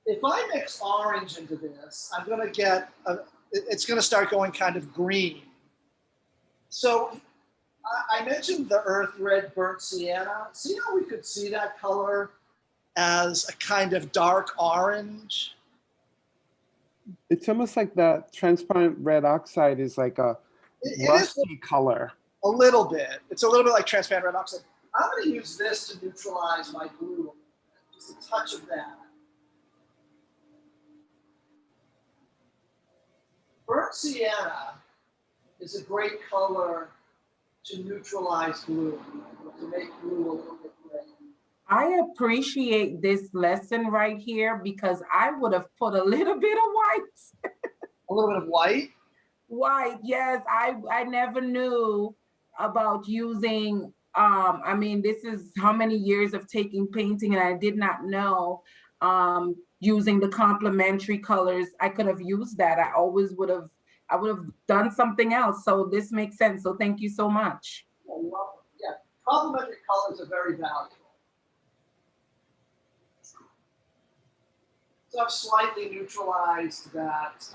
if I mix orange into this, I'm going to get, it's going to start going kind of green. So I mentioned the earth red burnt sienna. See how we could see that color as a kind of dark orange? It's almost like that transparent red oxide is like a rusty color. A little bit. It's a little bit like transparent red oxide. I'm going to use this to neutralize my blue, just a touch of that. Burnt sienna is a great color to neutralize blue, to make blue a little bit gray. I appreciate this lesson right here because I would have put a little bit of white. A little bit of white? White, yes. I never knew about using, I mean, this is how many years of taking painting, and I did not know using the complementary colors. I could have used that. I would have done something else. So this makes sense. So thank you so much. Well, yeah, complementary colors are very valuable. So I've slightly neutralized that.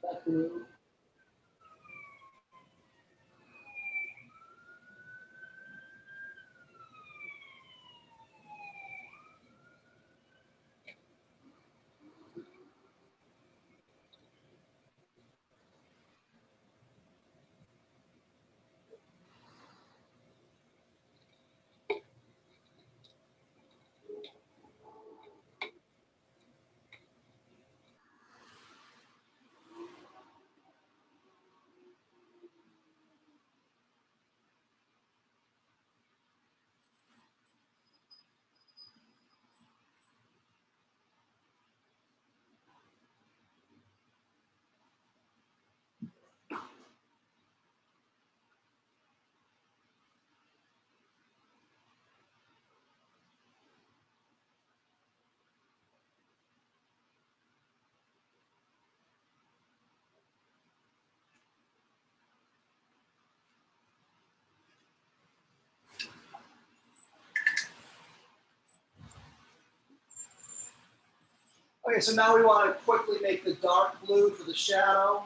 That blue. Okay, so now we want to quickly make the dark blue for the shadow.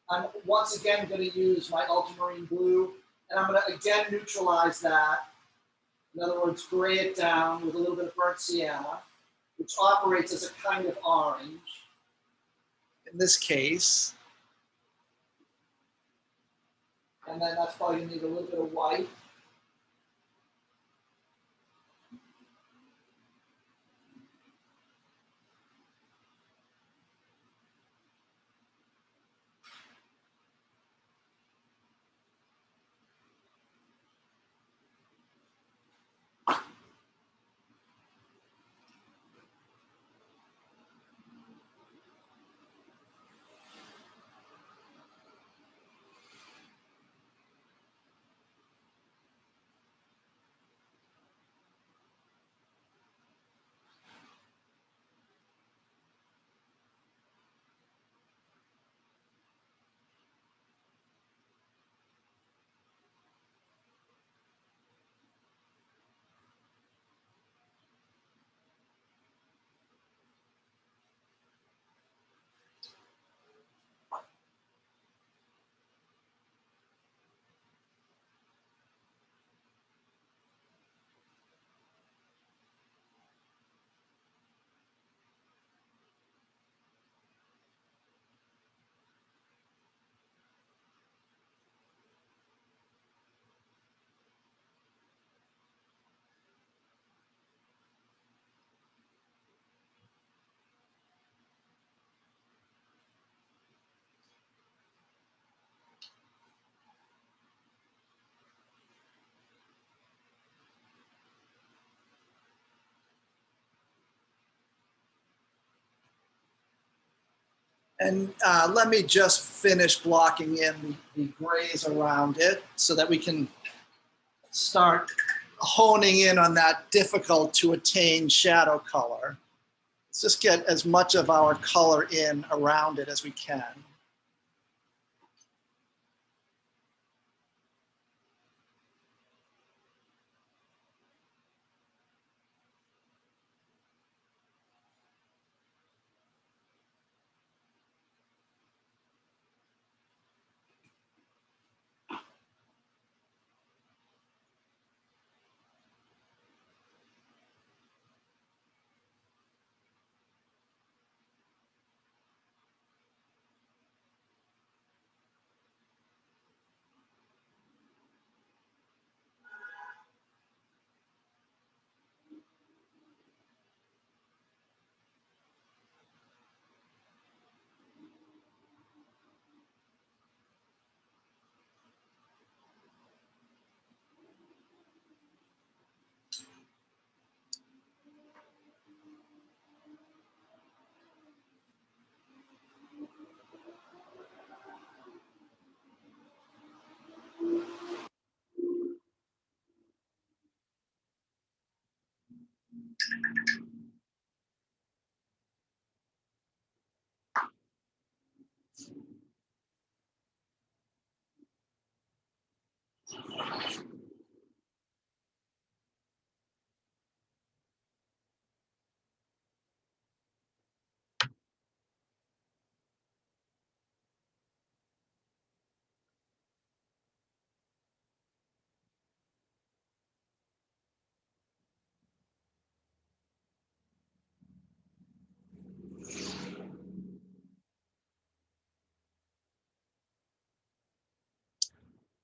I'm once again going to use my ultramarine blue, and I'm going to again neutralize that. In other words, gray it down with a little bit of burnt sienna, which operates as a kind of orange in this case. And then that's probably going to need a little bit of white. And let me just finish blocking in the grays around it so that we can start honing in on that difficult to attain shadow color. Let's just get as much of our color in around it as we can.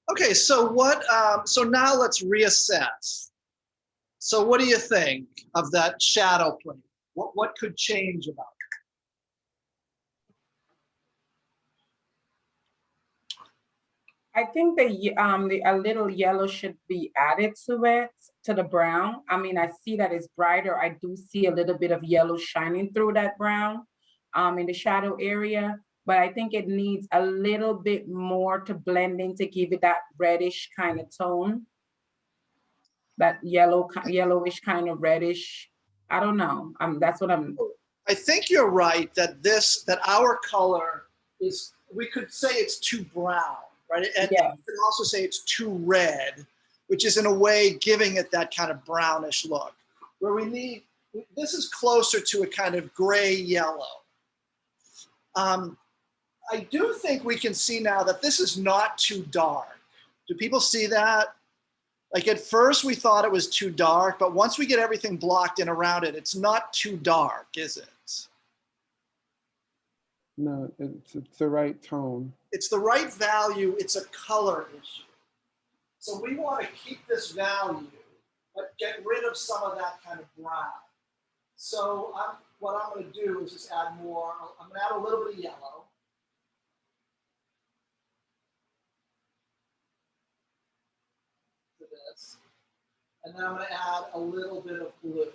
Okay, so so now let's reassess. So what do you think of that shadow plane? What could change about it? I think a little yellow should be added to it, to the brown. I mean, I see that it's brighter. I do see a little bit of yellow shining through that brown in the shadow area, but I think it needs a little bit more to blend in to give it that reddish kind of tone. That yellowish kind of reddish. I don't know. That's what I'm. I think you're right that our color is, we could say it's too brown, right? And Yes. you can also say it's too red, which is in a way giving it that kind of brownish look. Where we need, this is closer to a kind of gray yellow. I do think we can see now that this is not too dark. Do people see that? Like at first we thought it was too dark, but once we get everything blocked in around it, it's not too dark, is it? No, it's the right tone. It's the right value, it's a color issue. So we want to keep this value, but get rid of some of that kind of brown. So what I'm going to do is just add more, I'm going to add a little bit of yellow. To this. And then I'm going to add a little bit of blue.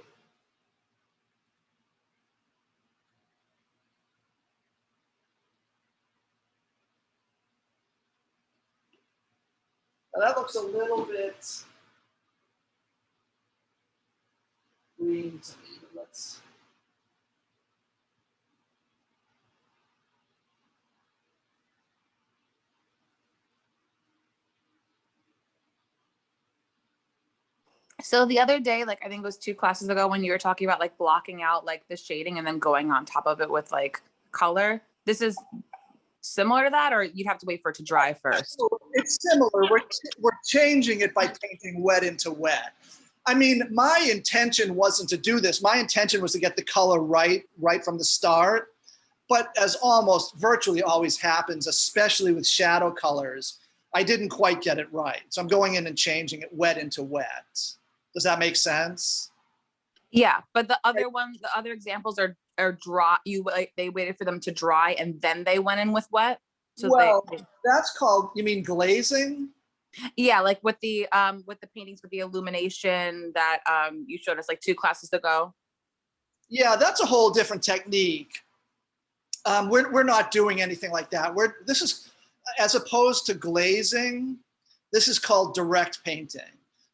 Now that looks a little bit green to me, but let's. So the other day, like I think it was 2 classes ago when you were talking about like blocking out like the shading and then going on top of it with like color. This is similar to that, or you'd have to wait for it to dry first? So it's similar. We're changing it by painting wet into wet. I mean, my intention wasn't to do this. My intention was to get the color right from the start. But as almost virtually always happens, especially with shadow colors, I didn't quite get it right. So I'm going in and changing it wet into wet. Does that make sense? Yeah, but the other examples are dry. They waited for them to dry and then they went in with wet. So well, that's called, you mean glazing? Yeah, like with the paintings with the illumination that you showed us like 2 classes ago. Yeah, that's a whole different technique. We're not doing anything like that. This is, as opposed to glazing, this is called direct painting.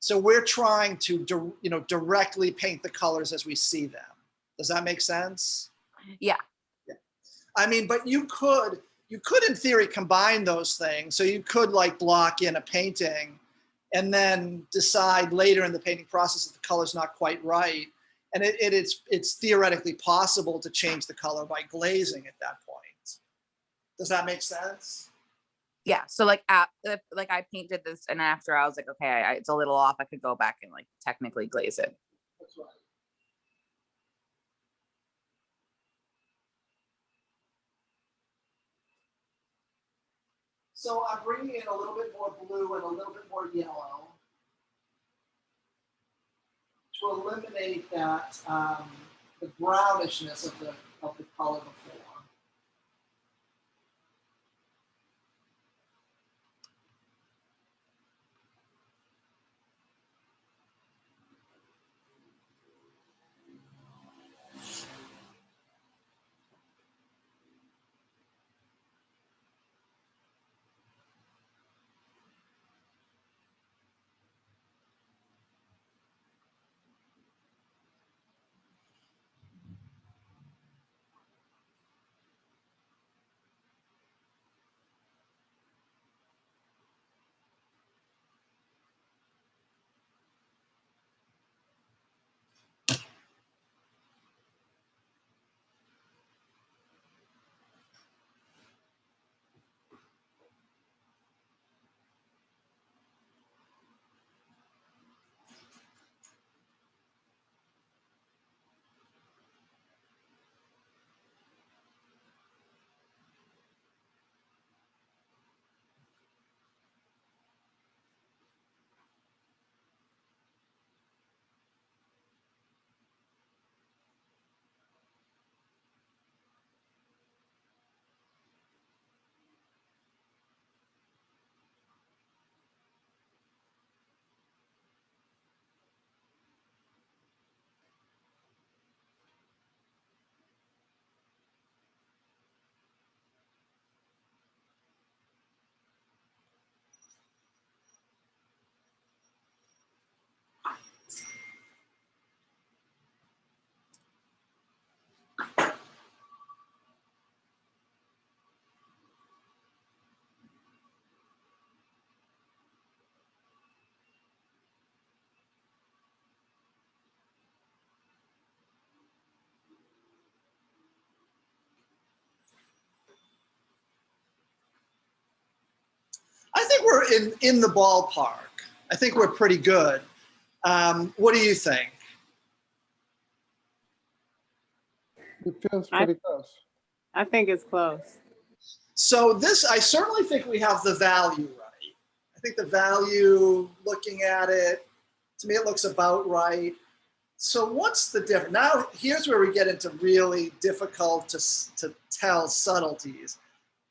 So we're trying to directly paint the colors as we see them. Does that make sense? Yeah. Yeah. I mean, but you could in theory combine those things. So you could like block in a painting and then decide later in the painting process that the color's not quite right. And it's theoretically possible to change the color by glazing at that point. Does that make sense? Yeah. So like, like I painted this and after I was like, okay, it's a little off. I could go back and like technically glaze it. That's right. So I'm bringing in a little bit more blue and a little bit more yellow to eliminate that the brownishness of the color before. I think we're in the ballpark. I think we're pretty good. What do you think? It feels pretty close. I think it's close. So this, I certainly think we have the value right. I think the value, looking at it, to me it looks about right. So what's the difference? Now here's where we get into really difficult to tell subtleties.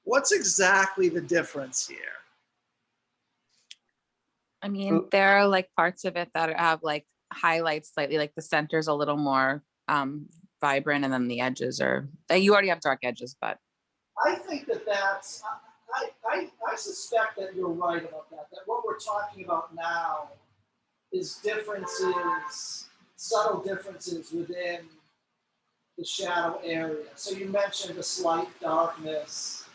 What's exactly the difference here? I mean, there are like parts of it that have like highlights slightly, like the center's a little more vibrant and then the edges are, you already have dark edges, but. I think that's, I suspect that you're right about that, that what we're talking about now is differences, subtle differences within the shadow area. So you mentioned a slight darkness.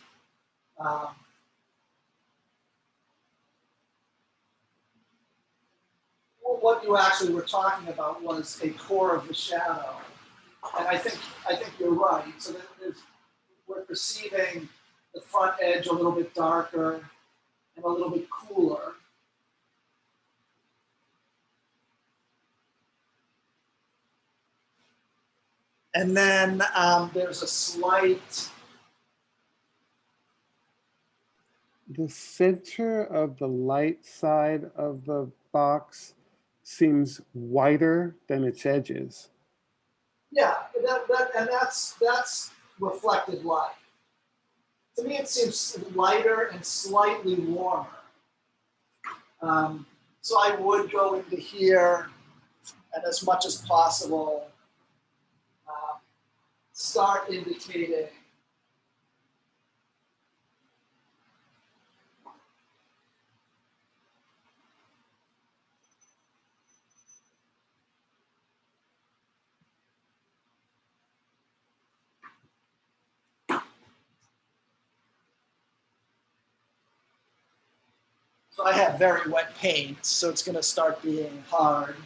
What you actually were talking about was a core of the shadow. And I think you're right. So we're perceiving the front edge a little bit darker and a little bit cooler. And then there's a slight. The center of the light side of the box seems whiter than its edges. Yeah, and that's reflected light. To me, it seems lighter and slightly warmer. So I would go into here and as much as possible start indicating So I have very wet paint, so it's going to start being hard.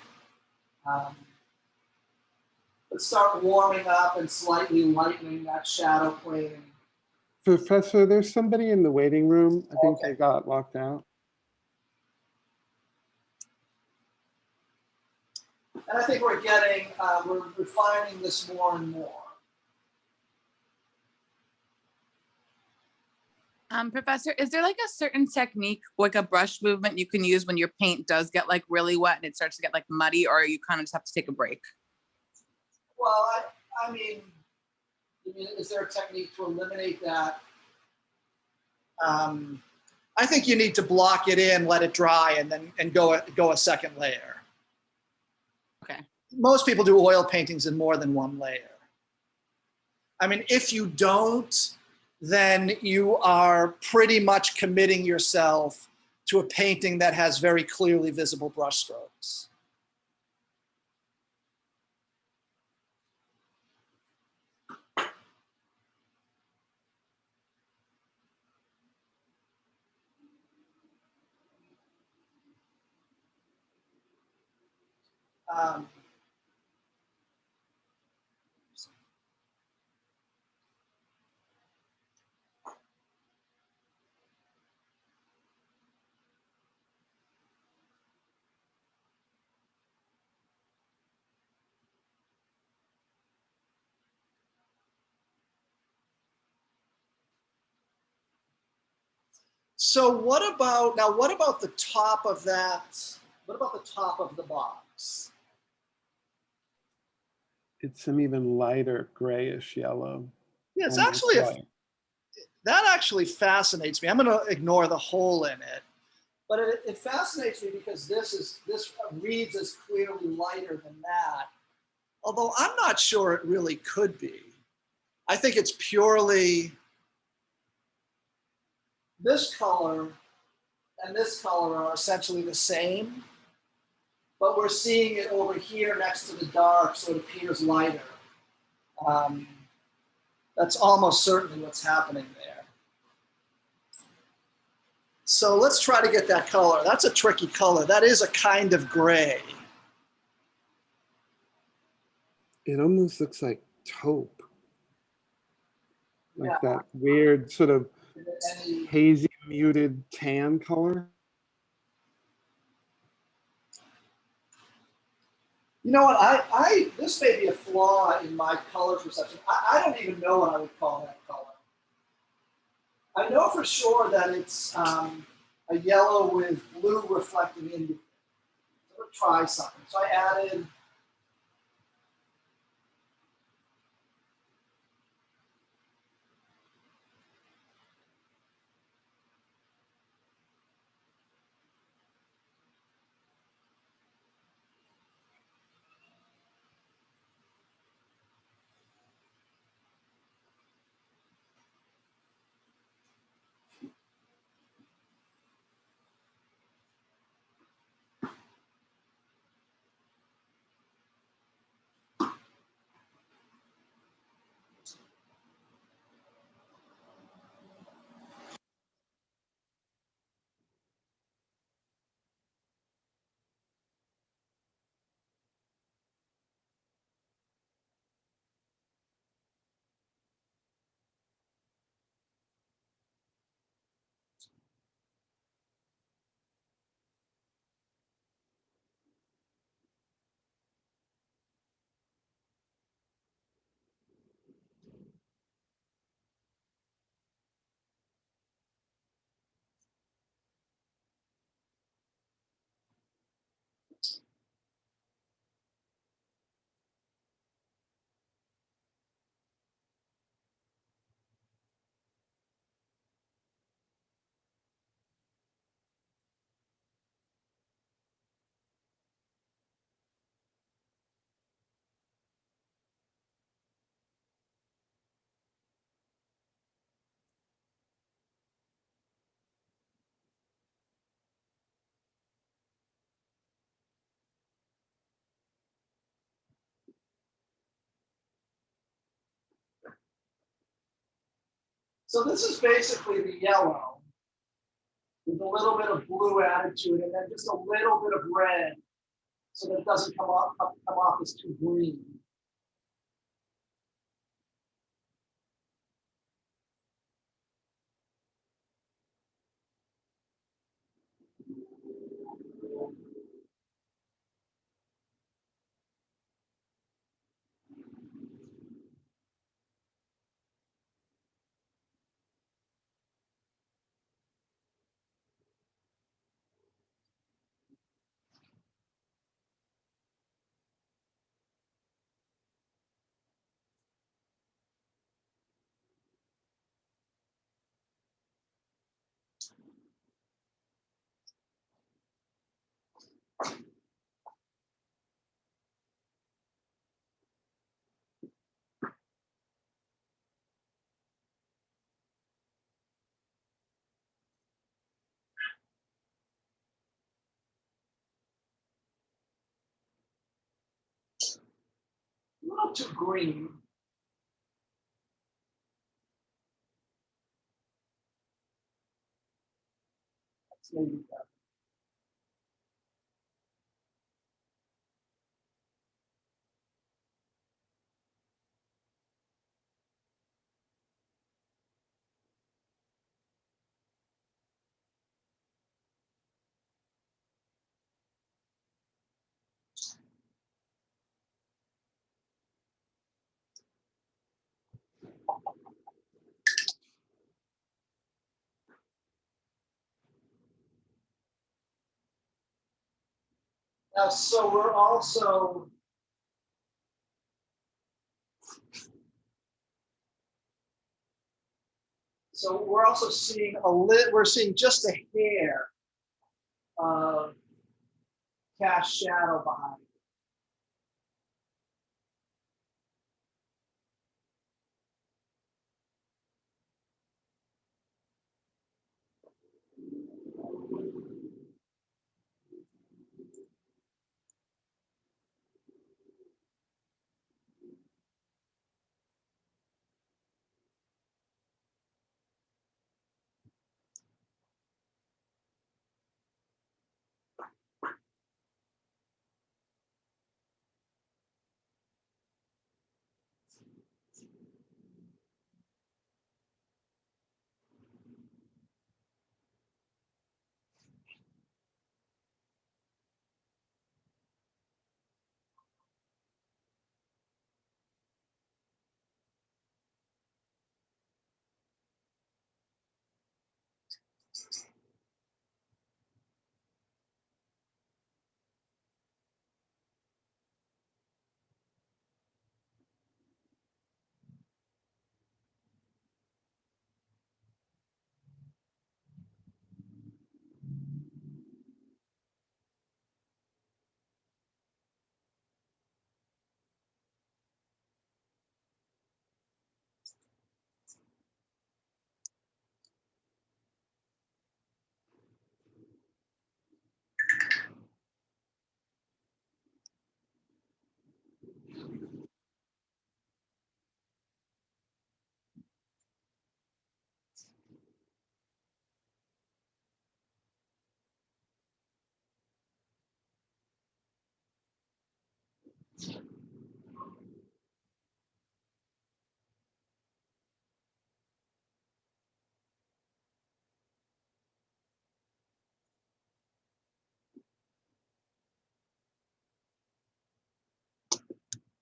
But start warming up and slightly lightening that shadow plane. Professor, there's somebody in the waiting room. I think Okay. they got locked out. And I think we're refining this more and more. Professor, is there like a certain technique, like a brush movement you can use when your paint does get like really wet and it starts to get like muddy, or you kind of just have to take a break? Well, I mean, is there a technique to eliminate that? I think you need to block it in, let it dry, and then go a second layer. Okay. Most people do oil paintings in more than one layer. I mean, if you don't, then you are pretty much committing yourself to a painting that has very clearly visible brush strokes. So what about the top of that? What about the top of the box? It's some even lighter grayish yellow. Yeah, it's Almost actually white. that actually fascinates me. I'm going to ignore the hole in it, but it fascinates me because this reads as clearly lighter than that. Although I'm not sure it really could be. I think it's purely this color and this color are essentially the same, but we're seeing it over here next to the dark, so it appears lighter. That's almost certainly what's happening there. So let's try to get that color. That's a tricky color. That is a kind of gray. It almost looks like taupe. Like Yeah. that weird sort of Any, hazy muted tan color. you know what? This may be a flaw in my color perception. I don't even know what I would call that color. I know for sure that it's a yellow with blue reflecting into it. So let's try something. So I added. So this is basically the yellow. with a little bit of blue added to it, and then just a little bit of red, so that it doesn't come off as too green. A little too green. That's maybe better. So we're also seeing we're seeing just a hair of cast shadow behind it.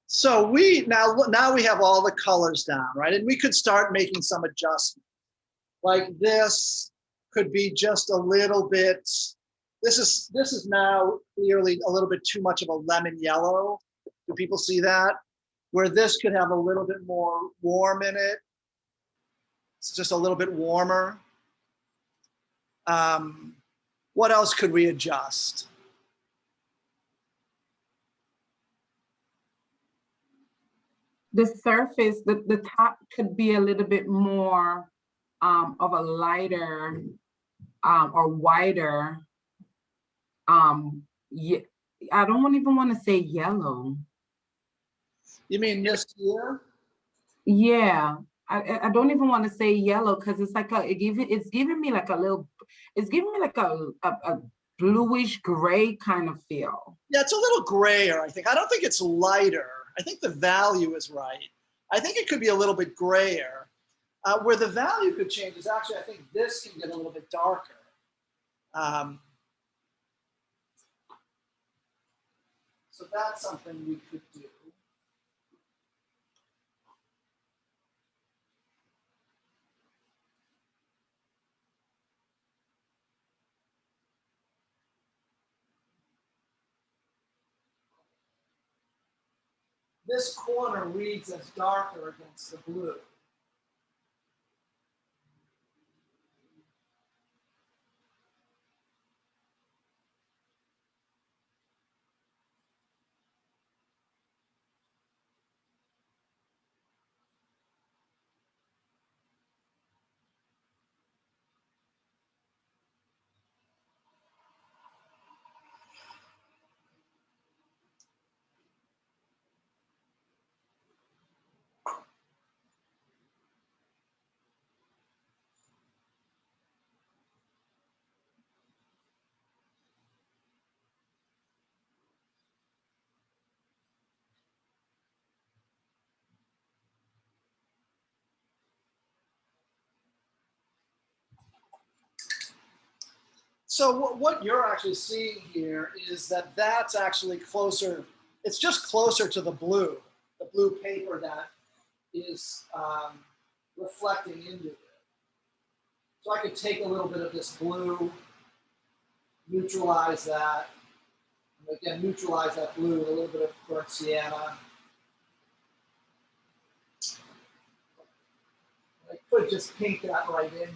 So now we have all the colors down, right? And we could start making some adjustments. Like this could be just a little bit. This is now clearly a little bit too much of a lemon yellow. Do people see that? Where this could have a little bit more warm in it. It's just a little bit warmer. What else could we adjust? The surface, the top could be a little bit more of a lighter or whiter. Yeah, I don't even want to say yellow. You mean this here? Yeah, I don't even want to say yellow because it's like it's giving me like a little, it's giving me like a bluish gray kind of feel. Yeah, it's a little grayer, I think. I don't think it's lighter. I think the value is right. I think it could be a little bit grayer. Where the value could change is actually, I think this can get a little bit darker. So that's something we could do. This corner reads as darker against the blue. So what you're actually seeing here is that that's actually closer, it's just closer to the blue paper that is reflecting into it. So I could take a little bit of this blue, neutralize that, and again, neutralize that blue with a little bit of burnt sienna. I could just paint that right in here.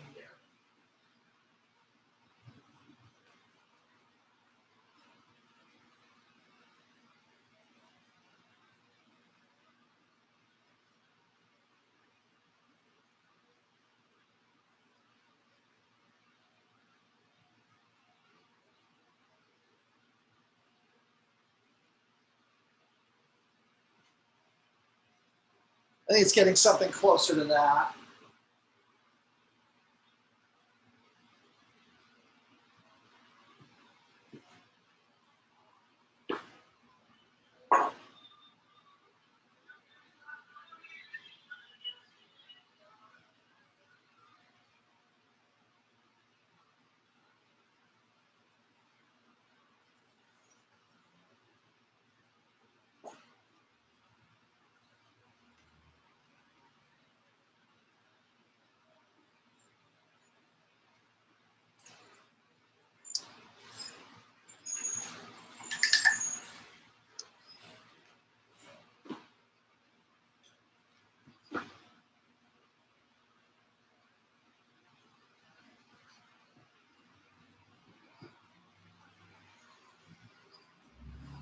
I think it's getting something closer to that.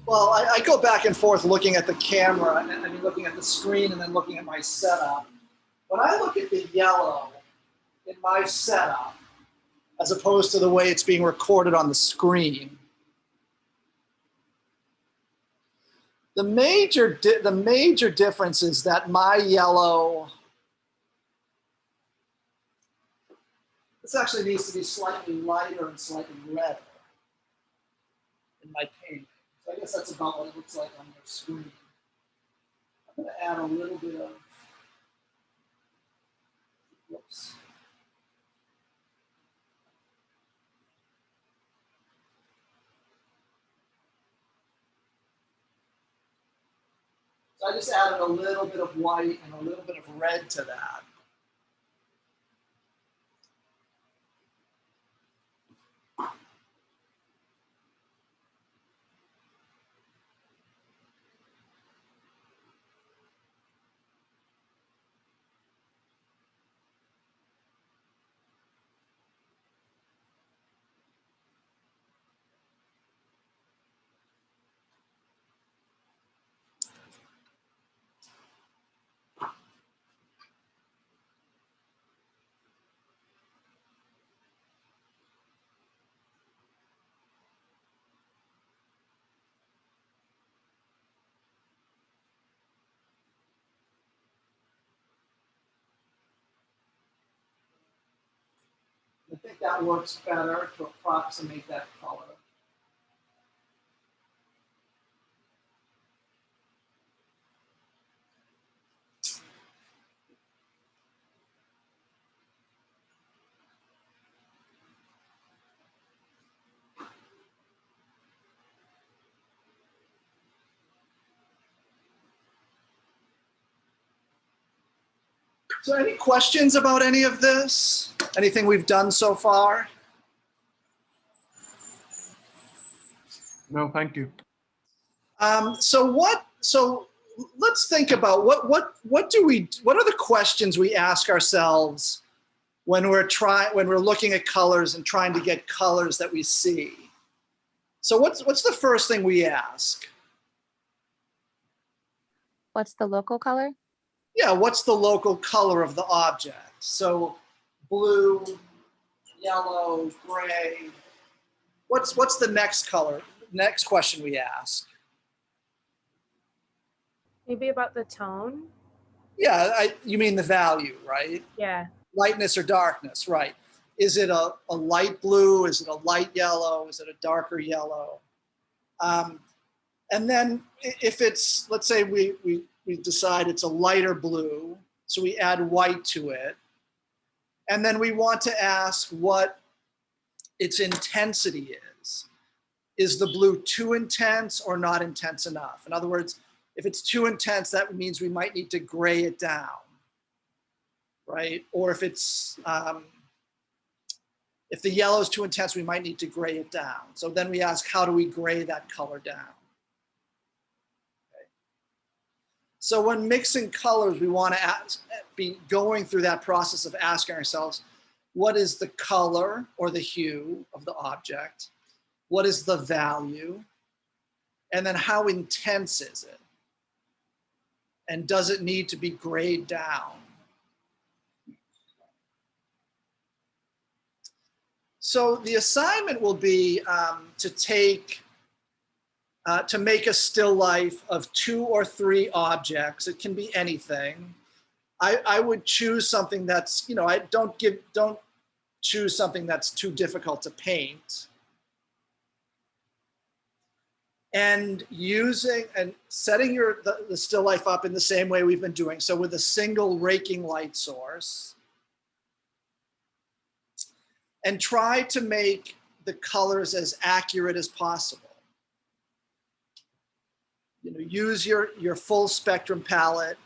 Well, I go back and forth looking at the camera, and I mean looking at the screen and then looking at my setup. When I look at the yellow in my setup, as opposed to the way it's being recorded on the screen, the major difference is that my yellow, this actually needs to be slightly lighter and slightly redder in my painting. So I guess that's about what it looks like on your screen. I'm going to add a little bit of, whoops. So I just added a little bit of white and a little bit of red to that. think that works better to approximate that color. So any questions about any of this? Anything we've done so far? No, thank you. So let's think about what are the questions we ask ourselves when we're looking at colors and trying to get colors that we see. So what's the first thing we ask? What's the local color? Yeah, what's the local color of the object? So blue, yellow, gray. What's the next color? Next question we ask. Maybe about the tone? Yeah, you mean the value, right? Yeah. Lightness or darkness, right? Is it a light blue? Is it a light yellow? Is it a darker yellow? And then if it's, let's say we decide it's a lighter blue, so we add white to it. And then we want to ask what its intensity is. Is the blue too intense or not intense enough? In other words, if it's too intense, that means we might need to gray it down, right? Or if it's, if the yellow is too intense, we might need to gray it down. So then we ask, how do we gray that color down? Okay. So when mixing colors, we want to be going through that process of asking ourselves, what is the color or the hue of the object? What is the value? And then how intense is it? And does it need to be grayed down? So the assignment will be to make a still life of 2 or 3 objects. It can be anything. I would choose something that's, don't choose something that's too difficult to paint. And using and setting the still life up in the same way we've been doing. So with a single raking light source. And try to make the colors as accurate as possible. Use your full spectrum palette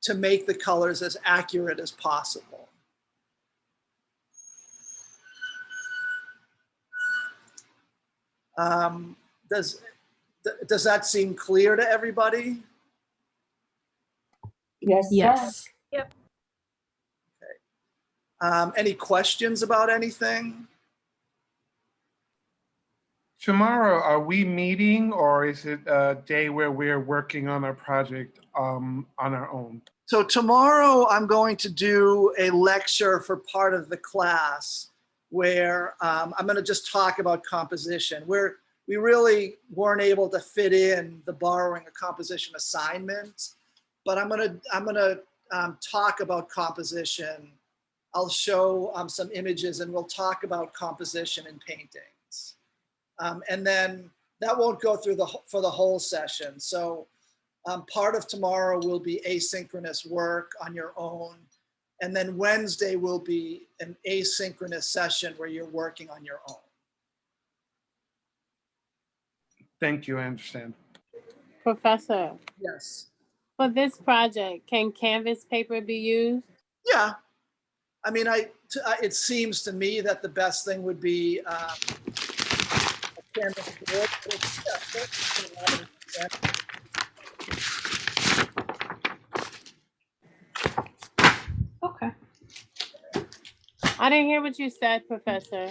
to make the colors as accurate as possible. Does that seem clear to everybody? Yes. Yes. Yep. Any questions about anything? Tomorrow, are we meeting, or is it a day where we're working on our project on our own? So tomorrow I'm going to do a lecture for part of the class where I'm going to just talk about composition. We really weren't able to fit in the borrowing a composition assignment, but I'm going to talk about composition. I'll show some images and we'll talk about composition in paintings. And then that won't go through for the whole session. So part of tomorrow will be asynchronous work on your own. And then Wednesday will be an asynchronous session where you're working on your own. Thank you, I understand. Professor, Yes. for this project, can canvas paper be used? Yeah. I mean, it seems to me that the best thing would be a canvas board. Okay. I didn't hear what you said, Professor.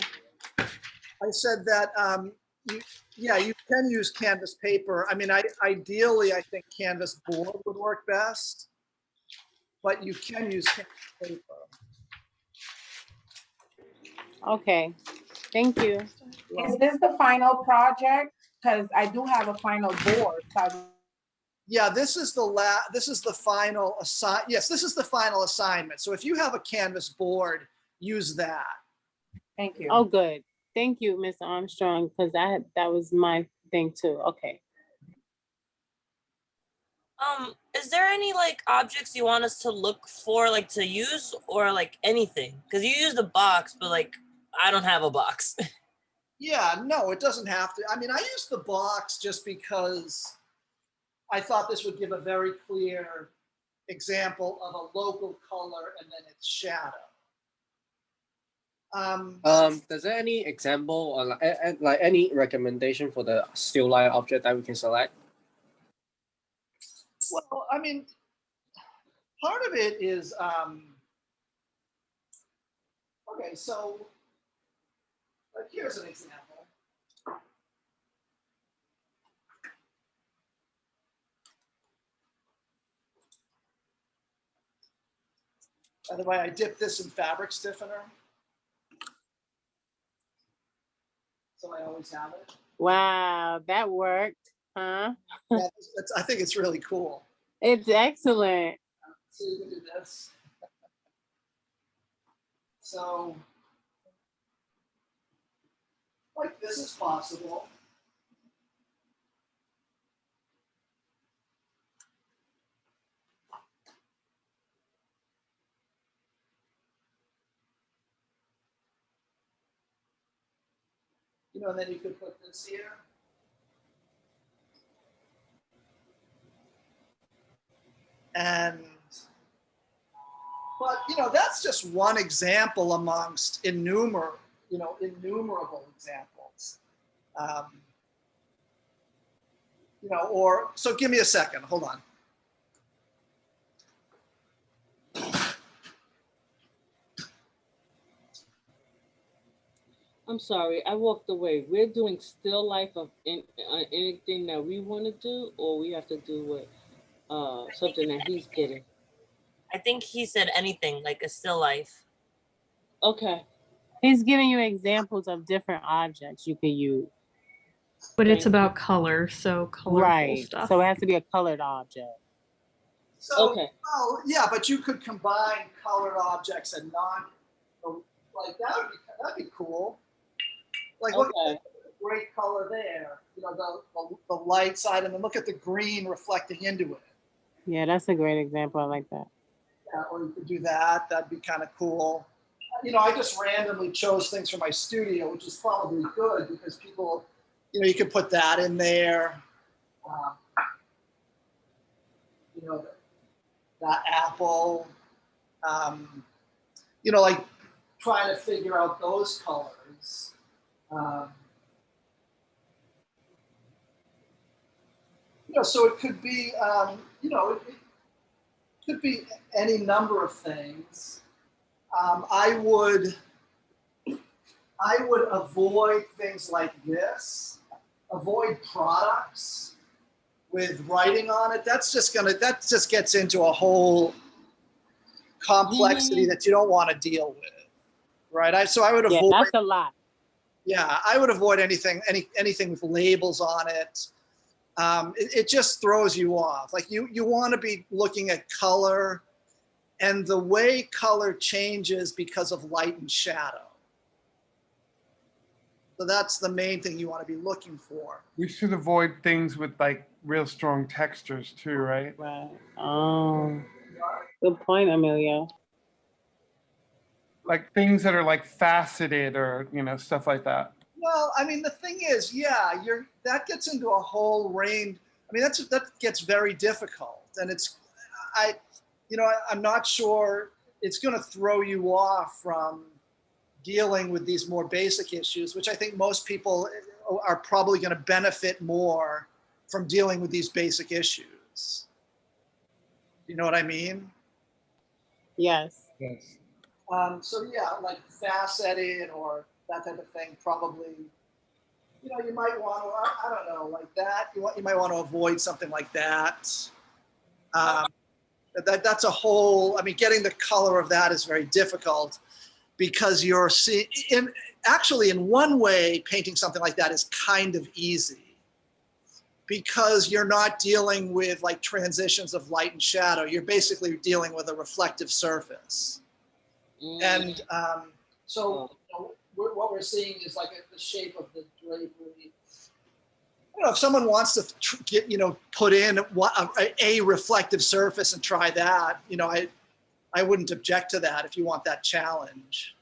I said that, you can use canvas paper. I mean, ideally, I think canvas board would work best, but you can use canvas paper. Okay, thank you. Is this the final project? Because I do have a final board. Yeah, this is the final yes, this is the final assignment. So if you have a canvas board, use that. Thank you. Oh, good. Thank you, Mr. Armstrong, because that was my thing too. Okay. Is there any like objects you want us to look for, like to use, or like anything? Because you use the box, but like I don't have a box. Yeah, no, it doesn't have to. I mean, I used the box just because I thought this would give a very clear example of a local color and then its shadow. Is there any example or like any recommendation for the still life object that we can select? Well, I mean, part of it is, okay, so here's an example. By the way, I dipped this in fabric stiffener. So I always have it. Wow, that worked, huh? Yeah, I think it's really cool. It's excellent. So you can do this. So, like this is possible. You know, and then you could put this here. And, but you know, that's just one example amongst innumerable examples. You know, or, so give me a second, hold on. I'm sorry, I walked away. We're doing still life of anything that we want to do, or we have to do with something that he's getting. I think he said anything, like a still life. Okay. He's giving you examples of different objects you could use. But it's about color, so colorful Right. stuff. So it has to be a colored object. So, Okay. well, yeah, but you could combine colored objects and like that'd be cool. Like look at the great color there, you know, the light side, and then look at the green reflecting into it. Yeah, that's a great example. I like that. Yeah, or you could do that. That'd be kind of cool. You know, I just randomly chose things for my studio, which is probably good because people, you know, you could put that in there. You know, that apple. You know, like trying to figure out those colors. You know, so it could be, you know, it could be any number of things. I would avoid things like this. Avoid products with writing on it. That just gets into a whole complexity that you don't want to deal with, right? So I would avoid. Yeah, that's a lot. Yeah, I would avoid anything with labels on it. It just throws you off. Like you want to be looking at color and the way color changes because of light and shadow. So that's the main thing you want to be looking for. We should avoid things with like real strong textures too, right? Right. Oh, good point, Amelia. Like things that are like faceted or, you know, stuff like that. Well, I mean, the thing is, yeah, that gets into a whole range. I mean, that gets very difficult, and I'm not sure it's going to throw you off from dealing with these more basic issues, which I think most people are probably going to benefit more from dealing with these basic issues. You know what I mean? Yes. Yes. So yeah, like faceted or that type of thing, probably, you know, you might want to, I don't know, like that. You might want to avoid something like that. That's a whole, I mean, getting the color of that is very difficult because you're seeing, actually in one way, painting something like that is kind of easy because you're not dealing with like transitions of light and shadow. You're basically dealing with a reflective surface. And so you know, we're seeing is like the shape of the drapery. You know, if someone wants to get, you know, put in a reflective surface and try that, you know, I wouldn't object to that if you want that challenge.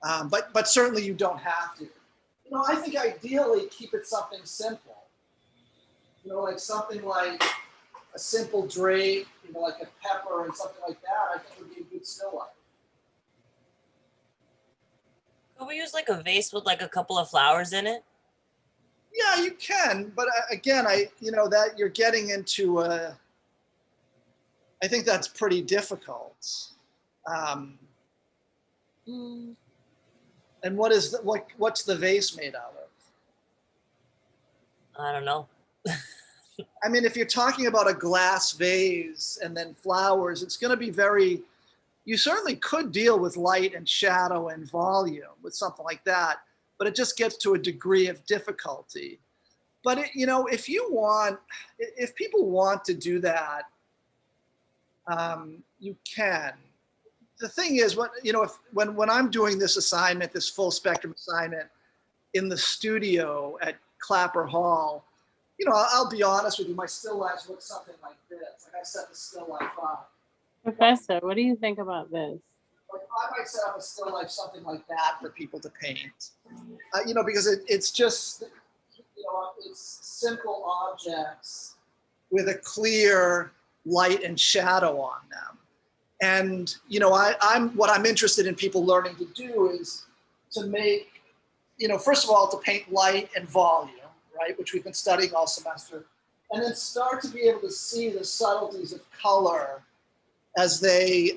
But certainly you don't have to. You know, I think ideally keep it something simple. You know, like something like a simple drape, you know, like a pepper and something like that, I think would be a good still life. Could we use like a vase with like a couple of flowers in it? Yeah, you can, but again, you know, that you're getting into I think that's pretty difficult. And what's the vase made out of? I don't know. I mean, if you're talking about a glass vase and then flowers, it's going to be very, you certainly could deal with light and shadow and volume with something like that, but it just gets to a degree of difficulty. But it, you know, if people want to do that, you can. The thing is, when I'm doing this assignment, this full spectrum assignment in the studio at Clapper Hall, you know, I'll be honest with you, my still lifes look something like this. Like I set the still life up. Professor, what do you think about this? Like I might set up a still life something like that for people to paint. You know, because it's just, you know, it's simple objects with a clear light and shadow on them. And, you know, what I'm interested in people learning to do is to make, you know, first of all, to paint light and volume, right, which we've been studying all semester, and then start to be able to see the subtleties of color as they,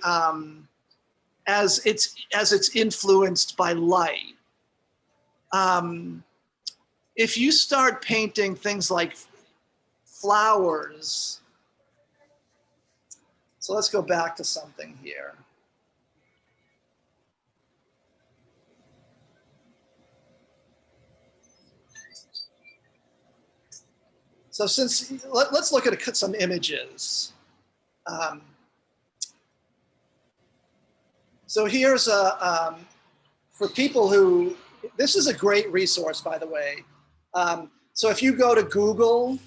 as it's influenced by light. If you start painting things like flowers, so let's go back to something here. So let's look at some images. So here's for people who, this is a great resource, by the way. So if you go to Google,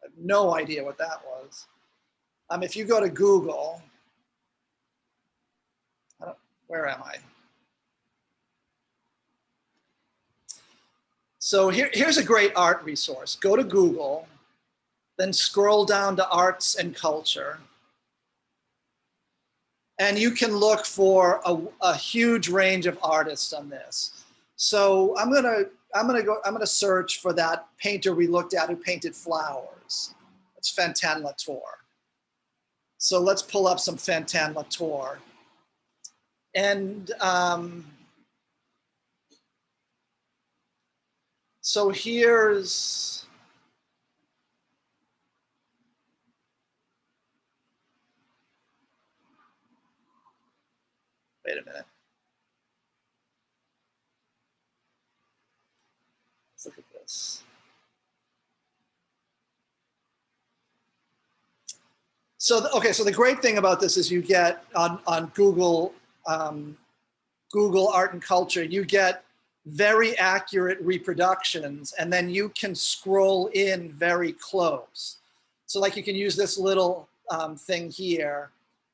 I have no idea what that was. If you go to Google, where am I? So here's a great art resource. Go to Google, then scroll down to arts and culture. And you can look for a huge range of artists on this. So I'm gonna search for that painter we looked at who painted flowers. It's Fantin Latour. So let's pull up some Fantin Latour. And so here's, wait a minute. Let's look at this. So, okay, so the great thing about this is you get on Google, Google Art and Culture, you get very accurate reproductions, and then you can scroll in very close. So like you can use this little thing here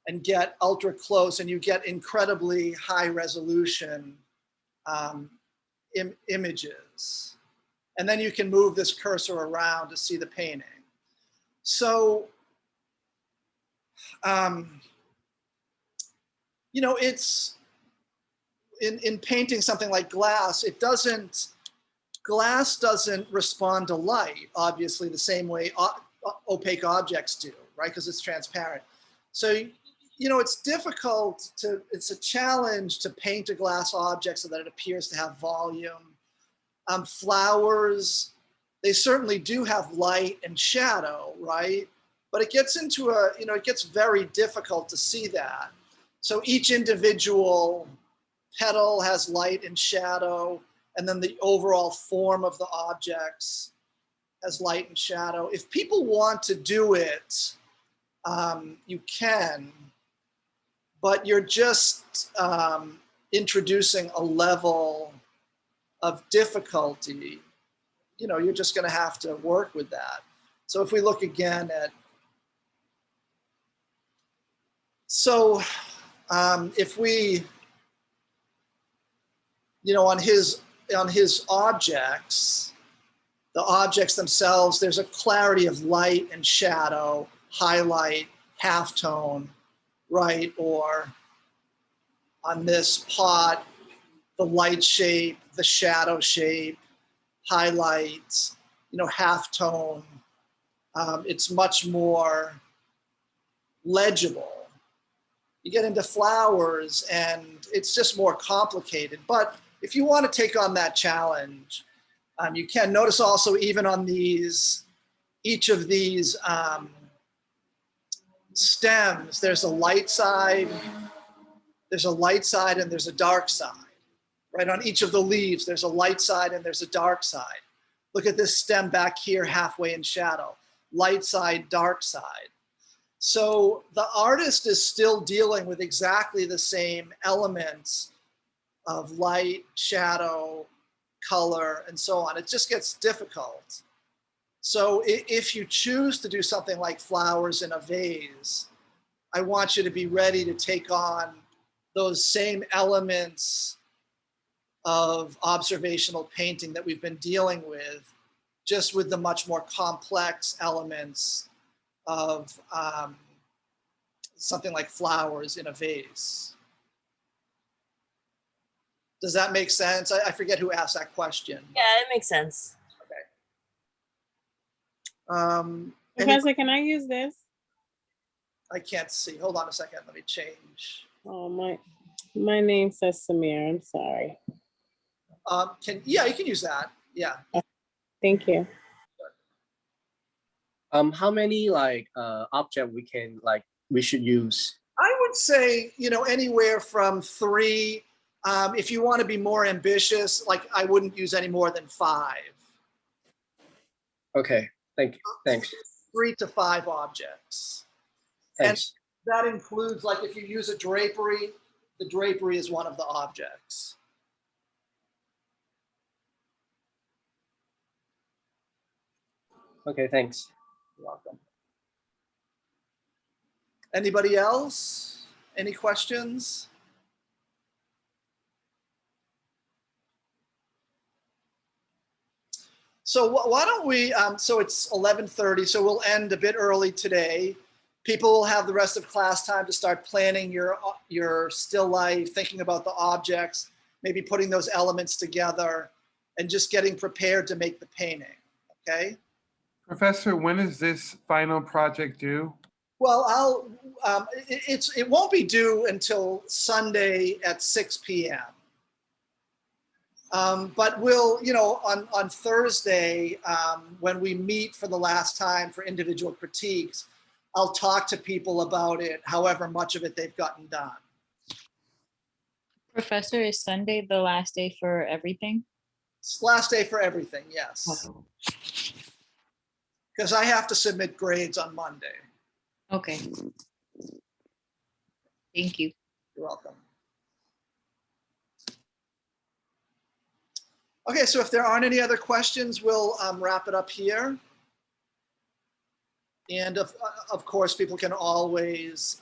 and get ultra close, and you get incredibly high resolution images. And then you can move this cursor around to see the painting. So, you know, it's, in painting something like glass, glass doesn't respond to light, obviously, the same way opaque objects do, right? Because it's transparent. So, you know, it's difficult it's a challenge to paint a glass object so that it appears to have volume. Flowers, they certainly do have light and shadow, right? But it gets into you know, it gets very difficult to see that. So each individual petal has light and shadow, and then the overall form of the objects has light and shadow. If people want to do it, you can, but you're just introducing a level of difficulty. You know, you're just going to have to work with that. So if we look again at, so if we, you know, on his objects, the objects themselves, there's a clarity of light and shadow, highlight, halftone, right? Or on this pot, the light shape, the shadow shape, highlights, you know, halftone. It's much more legible. You get into flowers and it's just more complicated. But if you want to take on that challenge, you can. Notice also even on these, each of these stems, there's a light side, and there's a dark side. Right, on each of the leaves, there's a light side and there's a dark side. Look at this stem back here, halfway in shadow. Light side, dark side. So the artist is still dealing with exactly the same elements of light, shadow, color, and so on. It just gets difficult. So if you choose to do something like flowers in a vase, I want you to be ready to take on those same elements of observational painting that we've been dealing with, just with the much more complex elements of something like flowers in a vase. Does that make sense? I forget who asked that question. Yeah, it makes sense. Professor, can I use this? I can't see. Hold on a second. Let me change. Oh, my name says Samir. I'm sorry. Yeah, you can use that. Yeah. Thank you. How many object we should use? I would say, you know, anywhere from 3. If you want to be more ambitious, like I wouldn't use any more than 5. Okay, thanks. 3 to 5 objects. Thanks. And that includes, like, if you use a drapery, the drapery is one of the objects. Okay, thanks. You're welcome. Anybody else? Any questions? So why don't we, so it's 11:30, so we'll end a bit early today. People will have the rest of class time to start planning your still life, thinking about the objects, maybe putting those elements together and just getting prepared to make the painting, okay? Professor, when is this final project due? Well, it won't be due until Sunday at 6 p.m. But we'll, you know, on Thursday, when we meet for the last time for individual critiques, I'll talk to people about it, however much of it they've gotten done. Professor, is Sunday the last day for everything? It's last day for everything, yes. Because I have to submit grades on Monday. Okay. Thank you. You're welcome. Okay, so if there aren't any other questions, we'll wrap it up here. And of course, people can always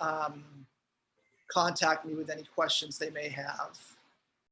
contact me with any questions they may have.